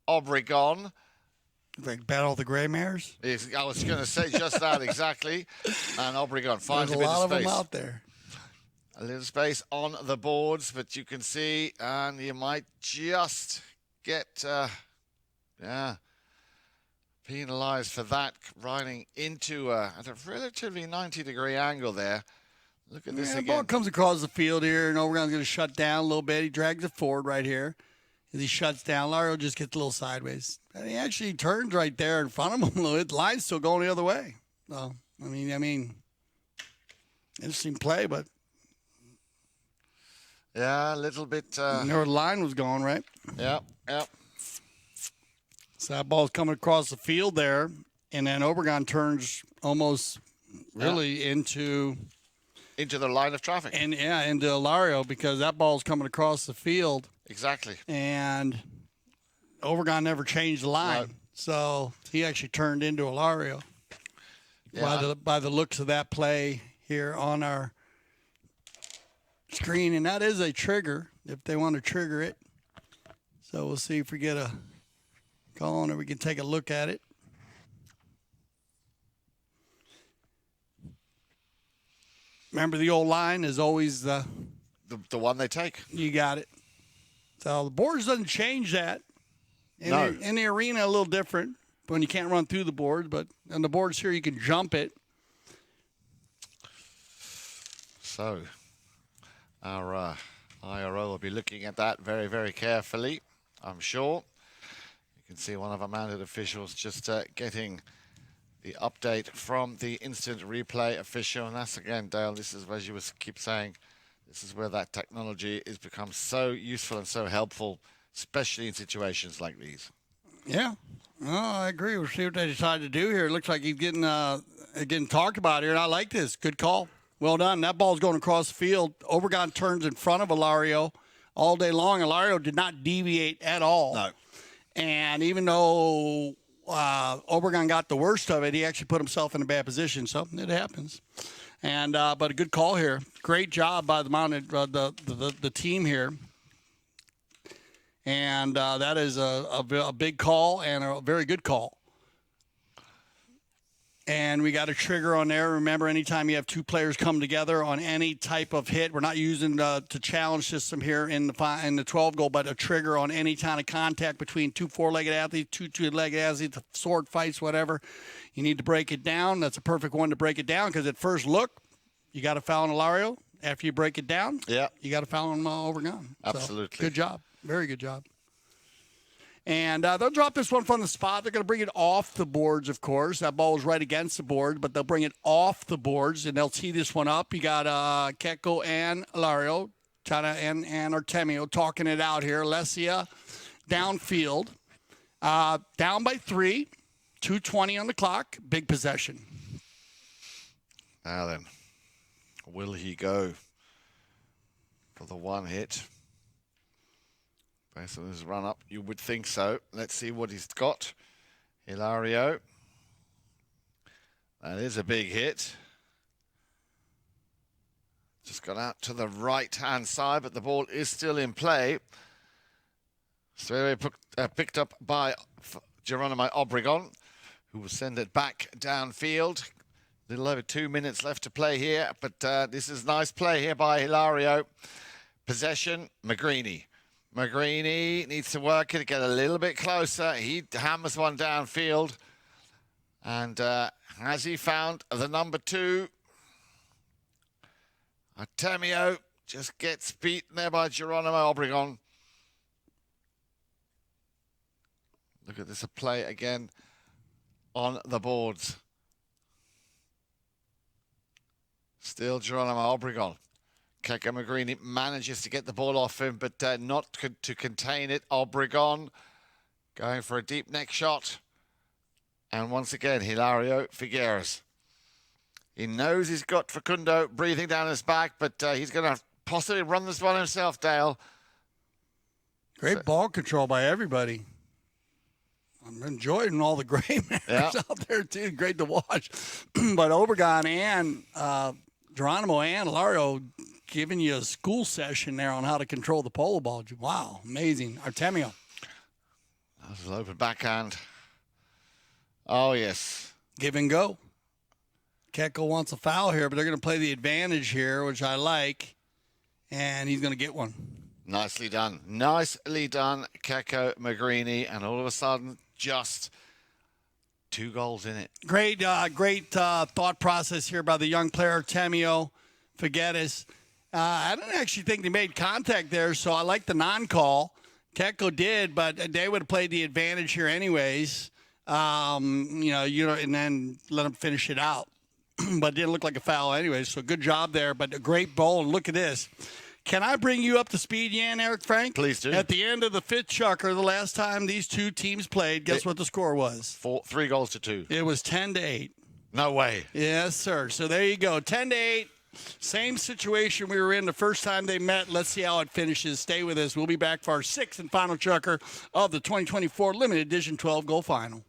Obregon. Like battle of the gray mares. I was going to say just that exactly. And Obregon finds There's a bit a lot of space. of them out there. A little space on the boards, but you can see, and you might just get, penalised for that, riding into at a relatively 90-degree angle there. Look at this The again. ball comes across the field here, and Obregon's going to shut down a little bit. He drags it forward right here. As he shuts down, Lario just gets a little sideways. And he actually turns right there in front of him. The line's still going the other way. So, I mean, interesting play, but Yeah, a little bit. you know where the line was going, right? Yep. So that ball's coming across the field there, and then Obregon turns almost really into Into the line of traffic. into Lario, because that ball's coming across the field. Exactly. And Obregon never changed the line. No. So he actually turned into a Lario by the looks of that play here on our screen. And that is a trigger, if they want to trigger it. So we'll see if we get a call on it. We can take a look at it. Remember, the old line is always The one they take. you got it. So the boards doesn't change that. No. In the arena, a little different when you can't run through the boards, but on the boards here, you can jump it. So our IRO will be looking at that very, very carefully, I'm sure. You can see one of our mounted officials just getting the update from the instant replay official. And that's, again, Dale, this is, as you keep saying, this is where that technology has become so useful and so helpful, especially in situations like these. Yeah. Oh, I agree. We'll see what they decide to do here. It looks like he's getting talked about here, and I like this. Good call. Well done. That ball's going across the field. Obregon turns in front of Hilario all day long. Hilario did not deviate at all. No. And even though Obregon got the worst of it, he actually put himself in a bad position. So it happens. And but a good call here. Great job by the mounted the team here. And that is a big call and a very good call. And we got a trigger on there. Remember, anytime you have two players come together on any type of hit, we're not using the challenge system here in the 12 goal, but a trigger on any kind of contact between two four-legged athletes, two two-legged athletes, sword fights, whatever. You need to break it down. That's a perfect one to break it down, because at first look, you got to foul on Hilario. After you break it down, you got to foul on Obregon. Absolutely. So, good job. Very good job. And they'll drop this one from the spot. They're going to bring it off the boards, of course. That ball is right against the board, but they'll bring it off the boards, and they'll tee this one up. You got Keko and Ilario, Tana and Artemio talking it out here. Alessia downfield, down by 3, 2:20 on the clock, big possession. Now then, will he go for the one hit? Based on his run up, you would think so. Let's see what he's got. Ilario. That is a big hit. Just got out to the right-hand side, but the ball is still in play. Straight away picked up by Geronimo Obregon, who will send it back downfield. A little over 2 minutes left to play here, but this is nice play here by Hilario. Possession, Magrini. Magrini needs to work it, get a little bit closer. He hammers one downfield. And has he found the number 2? Artemio just gets beaten there by Geronimo Obregon. Look at this play again on the boards. Still Geronimo Obregon. Keko Magrini manages to get the ball off him, but not to contain it. Obregon going for a deep neck shot. And once again, Hilario Figueres. He knows he's got Facundo breathing down his back, but he's going to possibly run this one himself, Dale. Great ball control by everybody. I'm enjoying all the gray mares out there, too. Great to watch. But Obregon and Geronimo and Hilario giving you a school session there on how to control the polo ball. Wow, amazing. Artemio. That was an open backhand. Oh, yes. Give and go. Keko wants a foul here, but they're going to play the advantage here, which I like, and he's going to get one. Nicely done. Nicely done, Keko Magrini, and all of a sudden, just 2 goals in it. Great thought process here by the young player, Artemio Figueres. I don't actually think they made contact there, so I like the non-call. Keko did, but they would have played the advantage here anyways. And then let them finish it out. But it didn't look like a foul anyways, so good job there. But a great ball, and look at this. Can I bring you up to speed, Jan, Eric Frank? Please do. At the end of the 5th Chukker, the last time these two teams played, guess what the score was? 3 goals to 2. It was 10-8. No way. Yes, sir. So there you go. 10-8. Same situation we were in the first time they met. Let's see how it finishes. Stay with us. We'll be back for our 6th and final Chukker of the 2024 Limited Edition 12 Goal Final.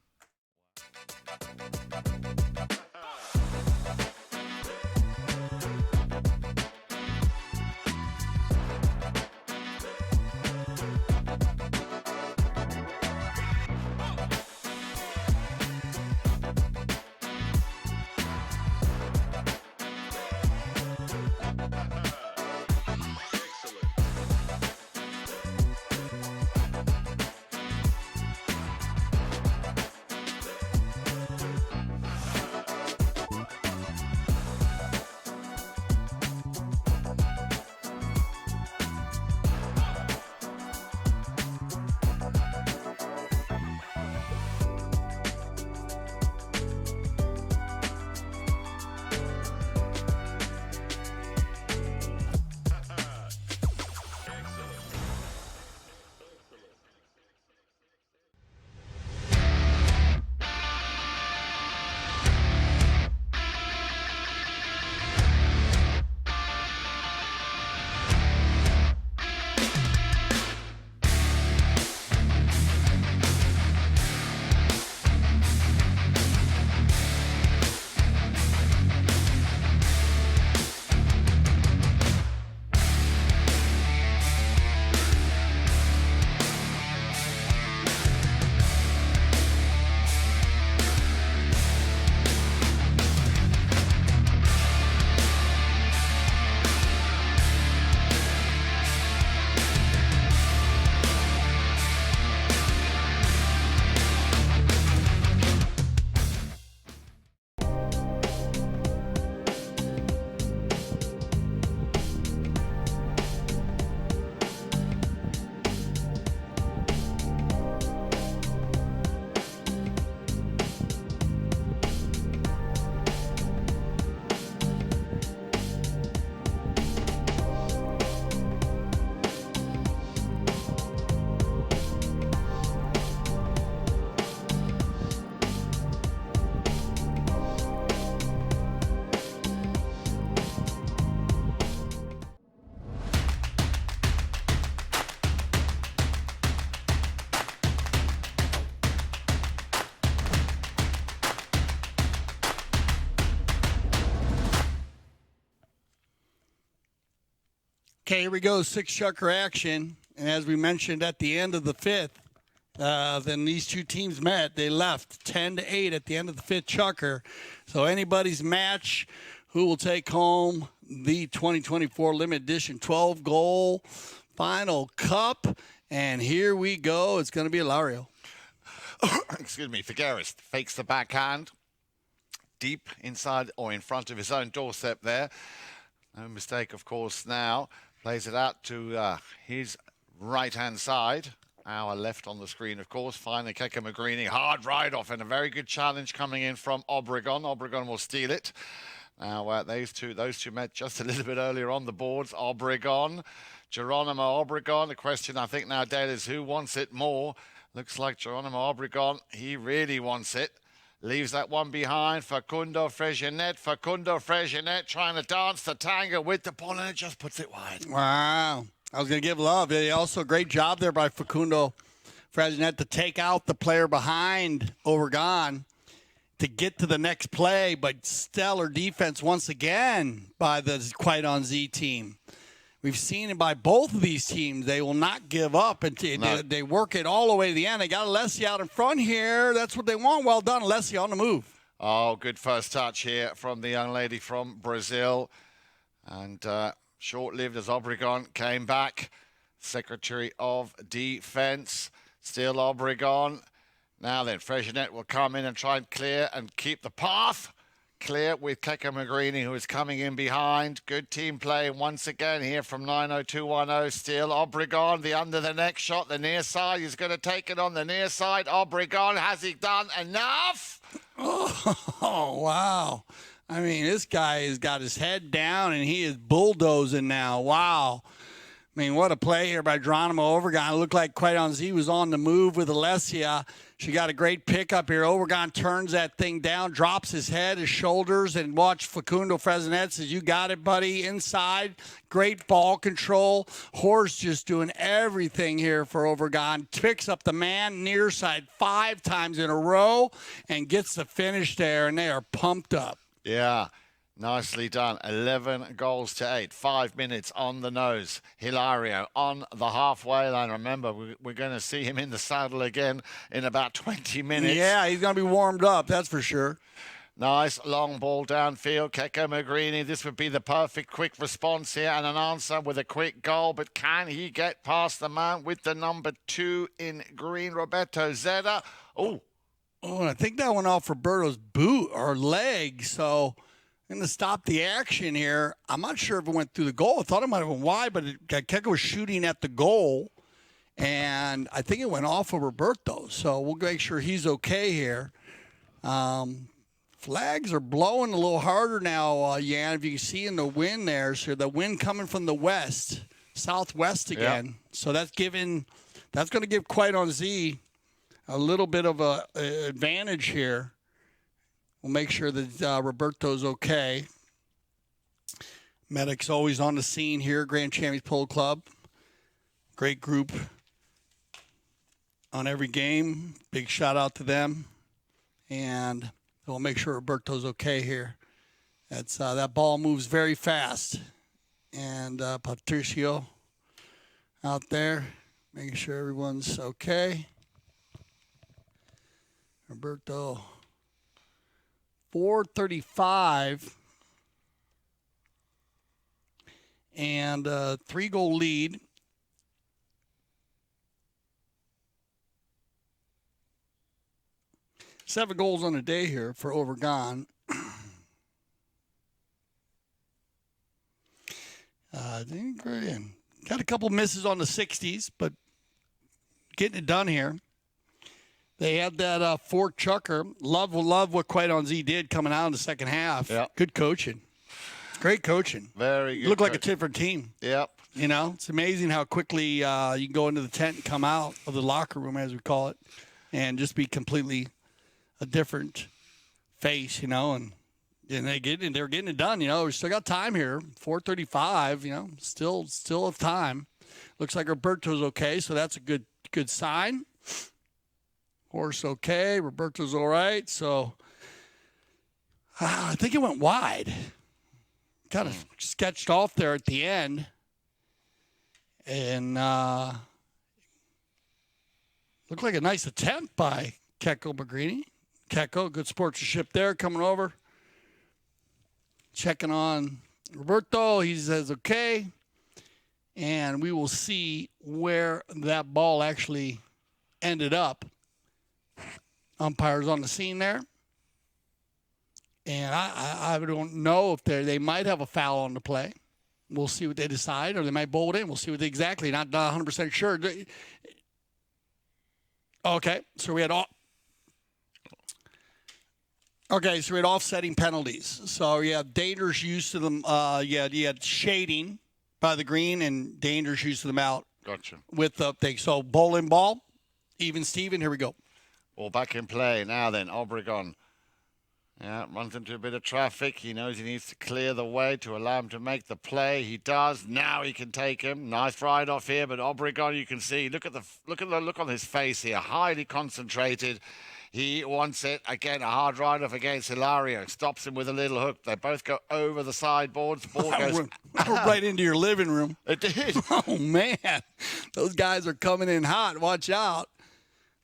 Okay, here we go. 6 Chukker action. And as we mentioned at the end of the 5th, then these two teams met. They left 10-8 at the end of the 5th Chukker. So anybody's match, who will take home the 2024 limited edition 12-goal final cup. And here we go. It's going to be Ilario. Excuse me, Figueres fakes the backhand. Deep inside or in front of his own doorstep there. No mistake, of course, now. Plays it out to his right-hand side. Our left on the screen, of course. Finally, Keke Magrini, hard ride-off and a very good challenge coming in from Obregon. Obregon will steal it. Now, those two met just a little bit earlier on the boards. Obregon, Geronimo Obregon. The question, I think, now, Dale, is who wants it more? Looks like Geronimo Obregon, he really wants it. Leaves that one behind. Facundo Freginet. Facundo Freginet trying to dance the tango with the ball, and it just puts it wide. Wow. I was going to give love. Also, great job there by Facundo Freginet to take out the player behind Obregon to get to the next play, but stellar defense once again by the Quite On Z team. We've seen it by both of these teams. They will not give up. They work it all the way to the end. They got Alessia out in front here. That's what they want. Well done, Alessia, on the move. Oh, good first touch here from the young lady from Brazil. And short-lived as Obregon came back. Secretary of Defense. Still Obregon. Now then, Freginet will come in and try and clear and keep the path clear with Keke Magrini, who is coming in behind. Good team play once again here from 90210. Still Obregon, the under the neck shot, the near side. He's going to take it on the near side. Obregon, has he done enough? Oh, wow. I mean, this guy has got his head down, and he is bulldozing now. Wow. I mean, what a play here by Geronimo Obregon. It looked like Quite On Z was on the move with Alessia. She got a great pickup here. Obregon turns that thing down, drops his head, his shoulders, and watch Facundo Freginet says, you got it, buddy, inside. Great ball control. Horse just doing everything here for Obregon. Picks up the man near side 5 times in a row and gets the finish there, and they are pumped up. Yeah. Nicely done. 11 goals to 8. 5 minutes on the nose. Hilario on the halfway line. Remember, we're going to see him in the saddle again in about 20 minutes. Yeah, he's going to be warmed up, that's for sure. Nice long ball downfield. Keke Magrini, this would be the perfect quick response here and an answer with a quick goal. But can he get past the man with the number 2 in green, Roberto Zeda? Oh, and I think that went off Roberto's boot or leg, so going to stop the action here. I'm not sure if it went through the goal. I thought it might have went wide, but Keke was shooting at the goal, and I think it went off of Roberto. So we'll make sure he's okay here. Flags are blowing a little harder now, Jan, if you can see in the wind there. So the wind coming from the west, southwest again. Yep. So that's going to give Quite On Z a little bit of a advantage here. We'll make sure that Roberto's okay. Medic's always on the scene here, Grand Champions Polo Club. Great group on every game. Big shout out to them. And we'll make sure Roberto's okay here. That ball moves very fast. And Patricio out there, making sure everyone's okay. Roberto. 4:35 and 3-goal lead. Seven goals on a day here for Obregon. Got a couple misses on the 60s, but getting it done here. They had that Fort Chukker. Love what Quite On Z did coming out in the second half. Yep. Good coaching. Great coaching. Very good. You look like a different team. Yep. You know, it's amazing how quickly you can go into the tent and come out of the locker room, as we call it, and just be completely a different face, you know, and they're getting it done, you know. We still got time here. 4:35, you know, still have time. Looks like Roberto's okay, so that's a good sign. Horse okay, Roberto's all right. So I think it went wide. Kind of sketched off there at the end. And looked like a nice attempt by Keko Magrini. Keko, good sportsmanship there, coming over. Checking on Roberto. He says, okay. And we will see where that ball actually ended up. Umpires on the scene there. And I don't know if they might have a foul on the play. We'll see what they decide, or they might bowl it in. We'll see what exactly. Not 100% sure. Okay, so we had so we had offsetting penalties. So you have dangerous use of them. You had shading by the green and dangerous use of them out. Gotcha. With the thing. So bowling ball, even Steven. Here we go. Ball back in play now. Then Obregon. Yeah, runs into a bit of traffic. He knows he needs to clear the way to allow him to make the play. He does. Now he can take him. Nice ride off here, but Obregon, you can see. Look at the look on his face here. Highly concentrated. He wants it. Again, a hard ride off against Hilario. Stops him with a little hook. They both go over the sideboards. The ball goes right into your living room. It did. Oh, man. Those guys are coming in hot. Watch out.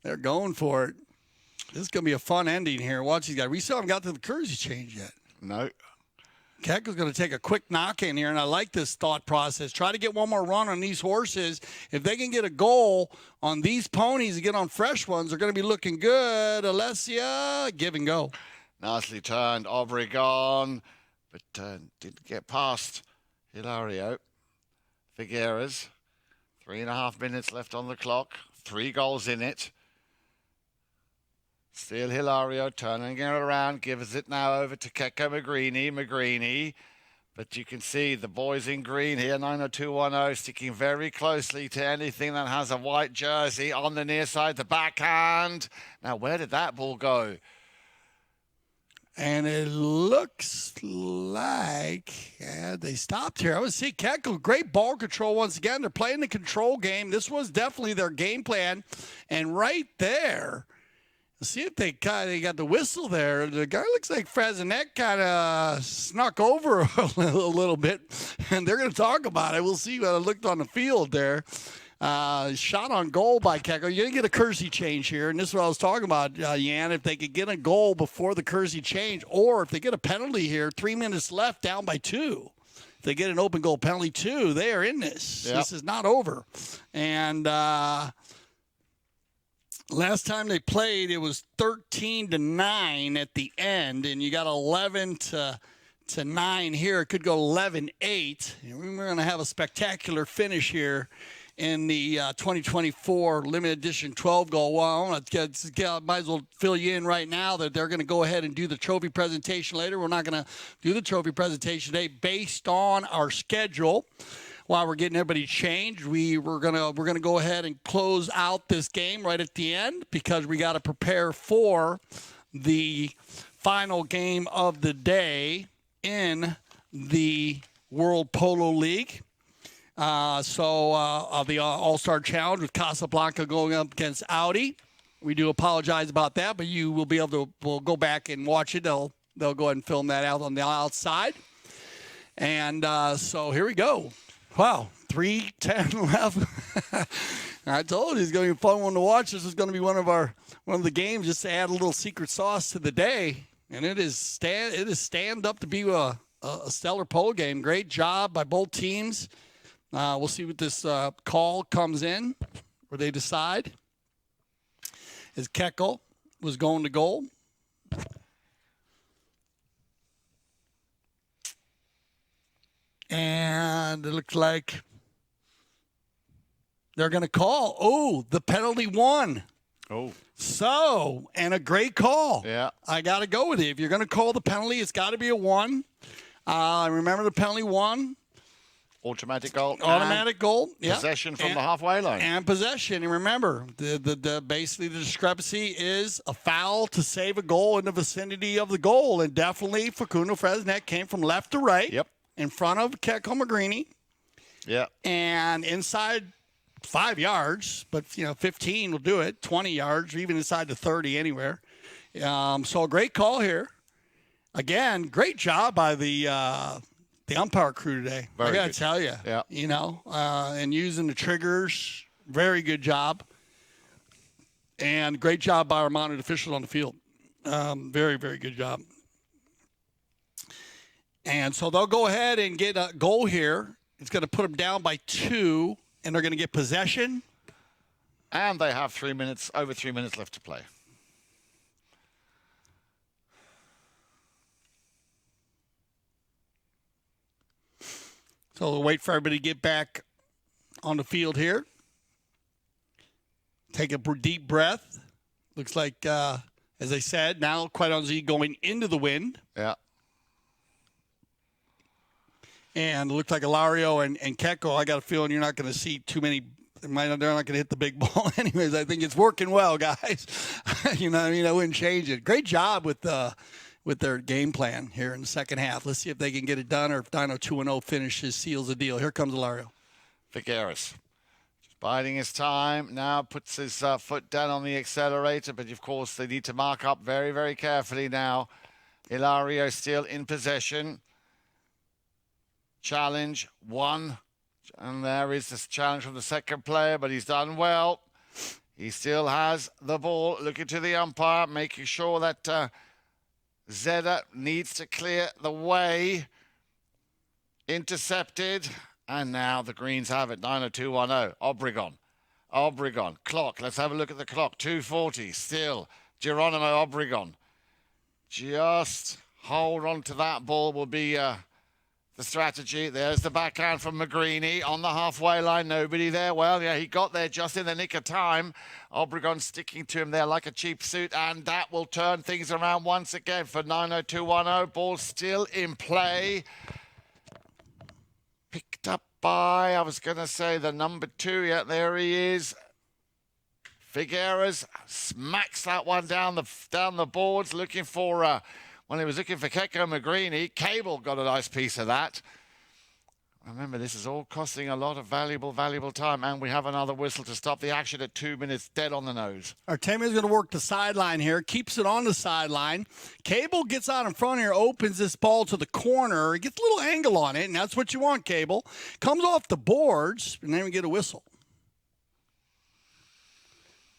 They're going for it. This is going to be a fun ending here. Watch these guys. We still haven't got to the Kersey change yet. No. Keko's going to take a quick knock in here, and I like this thought process. Try to get one more run on these horses. If they can get a goal on these ponies and get on fresh ones, they're going to be looking good. Alessia, give and go. Nicely turned, Obregon, but didn't get past Hilario. Figueres, 3.5 minutes left on the clock. 3 goals in it. Still Hilario turning it around, gives it now over to Keko Magrini. But you can see the boys in green here, 90210, sticking very closely to anything that has a white jersey on the near side, the backhand. Now, where did that ball go? And it looks like they stopped here. I would see Keko, great ball control once again. They're playing the control game. This was definitely their game plan. And right there, see if they got the whistle there. The guy looks like Frazinet kind of snuck over a little bit, and they're going to talk about it. We'll see what it looked on the field there. Shot on goal by Keko. You're going to get a Kersey change here, and this is what I was talking about, Jan. If they could get a goal before the Kersey change, or if they get a penalty here, 3 minutes left, down by 2. If they get an open goal penalty, 2, they are in this. Yep. This is not over. And last time they played, it was 13-9 at the end, and you got 11-9 here. It could go 11-8. We're going to have a spectacular finish here in the 2024 limited edition 12 goal. Well, might as well fill you in right now that they're going to go ahead and do the trophy presentation later. We're not going to do the trophy presentation today based on our schedule. While we're getting everybody changed, we're gonna go ahead and close out this game right at the end because we got to prepare for the final game of the day in the World Polo League. The All-Star Challenge with Casablanca going up against Audi. We do apologize about that, but you will be able to. We'll go back and watch it. They'll go ahead and film that out on the outside. And so here we go. Wow, 3:10 left. I told you it's going to be a fun one to watch. This is going to be one of the games just to add a little secret sauce to the day, and it is stand up to be a stellar polo game. Great job by both teams. We'll see what this call comes in, where they decide. As Keko was going to goal. And it looks like they're going to call. Oh, the penalty won. Oh. So, and a great call. Yeah. I got to go with it. If you're going to call the penalty, it's got to be a 1. Remember the penalty 1? Automatic goal. Automatic goal. Yep. Possession from the halfway line. And possession. And remember, basically the discrepancy is a foul to save a goal in the vicinity of the goal. And definitely Facundo Fresnet came from left to right. Yep. In front of Keko Magrini. Yeah. And inside 5 yards, but 15 will do it. 20 yards, or even inside the 30 anywhere. So a great call here. Again, great job by the the umpire crew today. Very I got good. to tell you. Yeah. You know, and using the triggers, very good job. And great job by our mounted officials on the field. Very, very good job. And so they'll go ahead and get a goal here. It's going to put them down by 2, and they're going to get possession. And they have over 3 minutes left to play. So we'll wait for everybody to get back on the field here. Take a deep breath. Looks like, as I said, now quite honestly going into the wind. Yeah. And it looks like Ilario and Keko, I got a feeling you're not going to see too many. They're not going to hit the big ball anyways. I think it's working well, guys. You know what I mean? I wouldn't change it. Great job with their game plan here in the second half. Let's see if they can get it done or if Dino 2-0 finishes, seals the deal. Here comes Ilario. Figueres. Just biding his time. Now puts his foot down on the accelerator, but of course they need to mark up very, very carefully now. Ilario still in possession. Challenge 1. And there is this challenge from the second player, but he's done well. He still has the ball. Looking to the umpire, making sure that Zeda needs to clear the way. Intercepted. And now the Greens have it. 90210. Obregon. Clock. Let's have a look at the clock. 2:40. Still. Geronimo Obregon. Just hold on to that ball will be the strategy. There's the backhand from Magrini on the halfway line. Nobody there. Well, yeah, he got there just in the nick of time. Obregon sticking to him there like a cheap suit, and that will turn things around once again for 90210. Ball still in play. Picked up by, I was going to say, the number 2. Yeah, there he is. Figueres smacks that one down the boards, looking for... Well, he was looking for Keko Magrini. Cable got a nice piece of that. Remember, this is all costing a lot of valuable time, and we have another whistle to stop the action at 2 minutes, dead on the nose. Artemia's going to work the sideline here, keeps it on the sideline. Cable gets out in front here, opens this ball to the corner. He gets a little angle on it, and that's what you want, Cable. Comes off the boards, and then we get a whistle.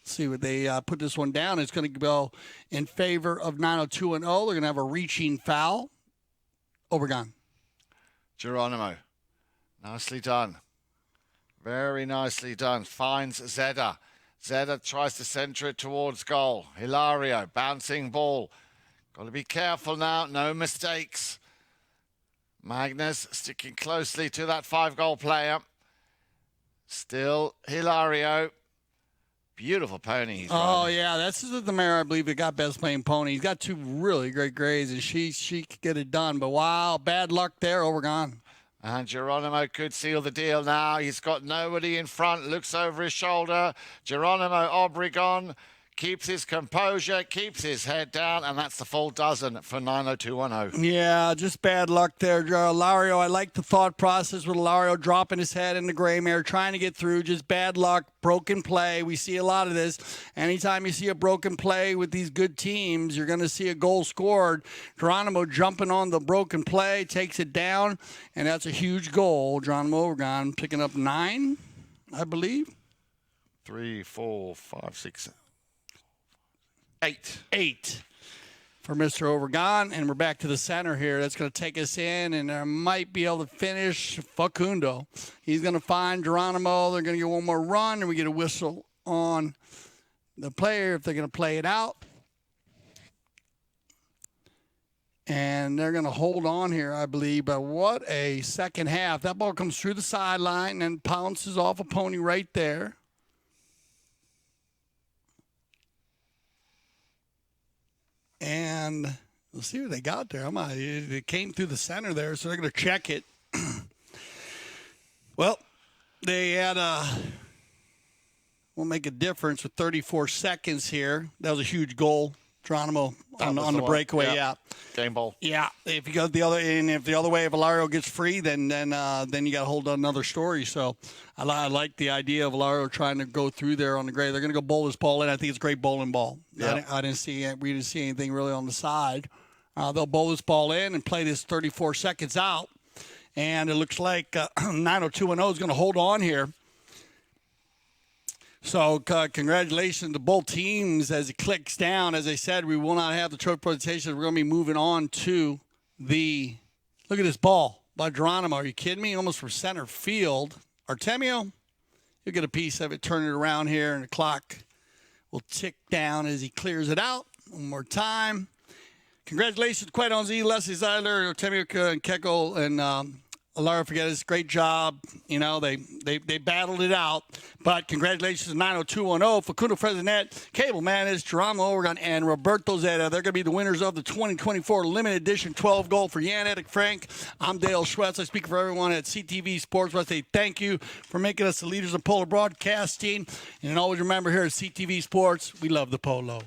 See what they put this one down. It's going to go in favor of 90210. They're going to have a reaching foul. Obregon. Geronimo. Nicely done. Very nicely done. Finds Zeda. Zeda tries to center it towards goal. Hilario. Bouncing ball. Got to be careful now. No mistakes. Magnus sticking closely to that 5-goal player. Still Hilario. Beautiful pony he's riding. Yeah, this is the mare I believe that got best playing pony. He's got 2 really great grades, and she could get it done. But wow, bad luck there, Obregon. And Geronimo could seal the deal now. He's got nobody in front, looks over his shoulder. Geronimo Obregon keeps his composure, keeps his head down, and that's the full dozen for 90210. Yeah, just bad luck there, Lario. I like the thought process with Lario dropping his head in the gray mare, trying to get through. Just bad luck, broken play. We see a lot of this. Anytime you see a broken play with these good teams, you're going to see a goal scored. Geronimo jumping on the broken play, takes it down, and that's a huge goal. Geronimo Obregon picking up 9, I believe. 3, 4, 5, 6, 8 for Mr. Obregon, and we're back to the center here. That's going to take us in, and I might be able to finish Facundo. He's going to find Geronimo. They're going to get one more run, and we get a whistle on the player if they're going to play it out. And they're going to hold on here, I believe. But what a second half. That ball comes through the sideline and pounces off a pony right there. And we'll see what they got there. It came through the center there, so they're going to check it. Well, they had will make a difference with 34 seconds here. That was a huge goal, Geronimo, on the breakaway. Yeah. Game ball. Yeah. If you go the other way, if Ilario gets free, then you got to hold on another story. So I like the idea of Ilario trying to go through there on the gray. They're going to go bowl this ball in. I think it's a great bowling ball. Yep. I didn't see it. We didn't see anything really on the side. They'll bowl this ball in and play this 34 seconds out. And it looks like 90210 is going to hold on here. So congratulations to both teams as it clicks down. As I said, we will not have the trophy presentation. We're going to be moving on to the – look at this ball by Geronimo. Are you kidding me? Almost from center field. Artemio, you'll get a piece of it. Turn it around here, and the clock will tick down as he clears it out. One more time. Congratulations, Quite on Z, Leslie Zeidler, Artemio and Keko, and Alara Forgetis. Great job. You know, they battled it out. But congratulations to 90210, Facundo Fresnette, Cable Manis, Geronimo Oregon, and Roberto Zeta. They're going to be the winners of the 2024 limited edition 12 goal for Jan Edik Frank. I'm Dale Schwetz. I speak for everyone at CTV Sports. I want to say thank you for making us the leaders of polo broadcasting. And always remember here at CTV Sports, we love the polo.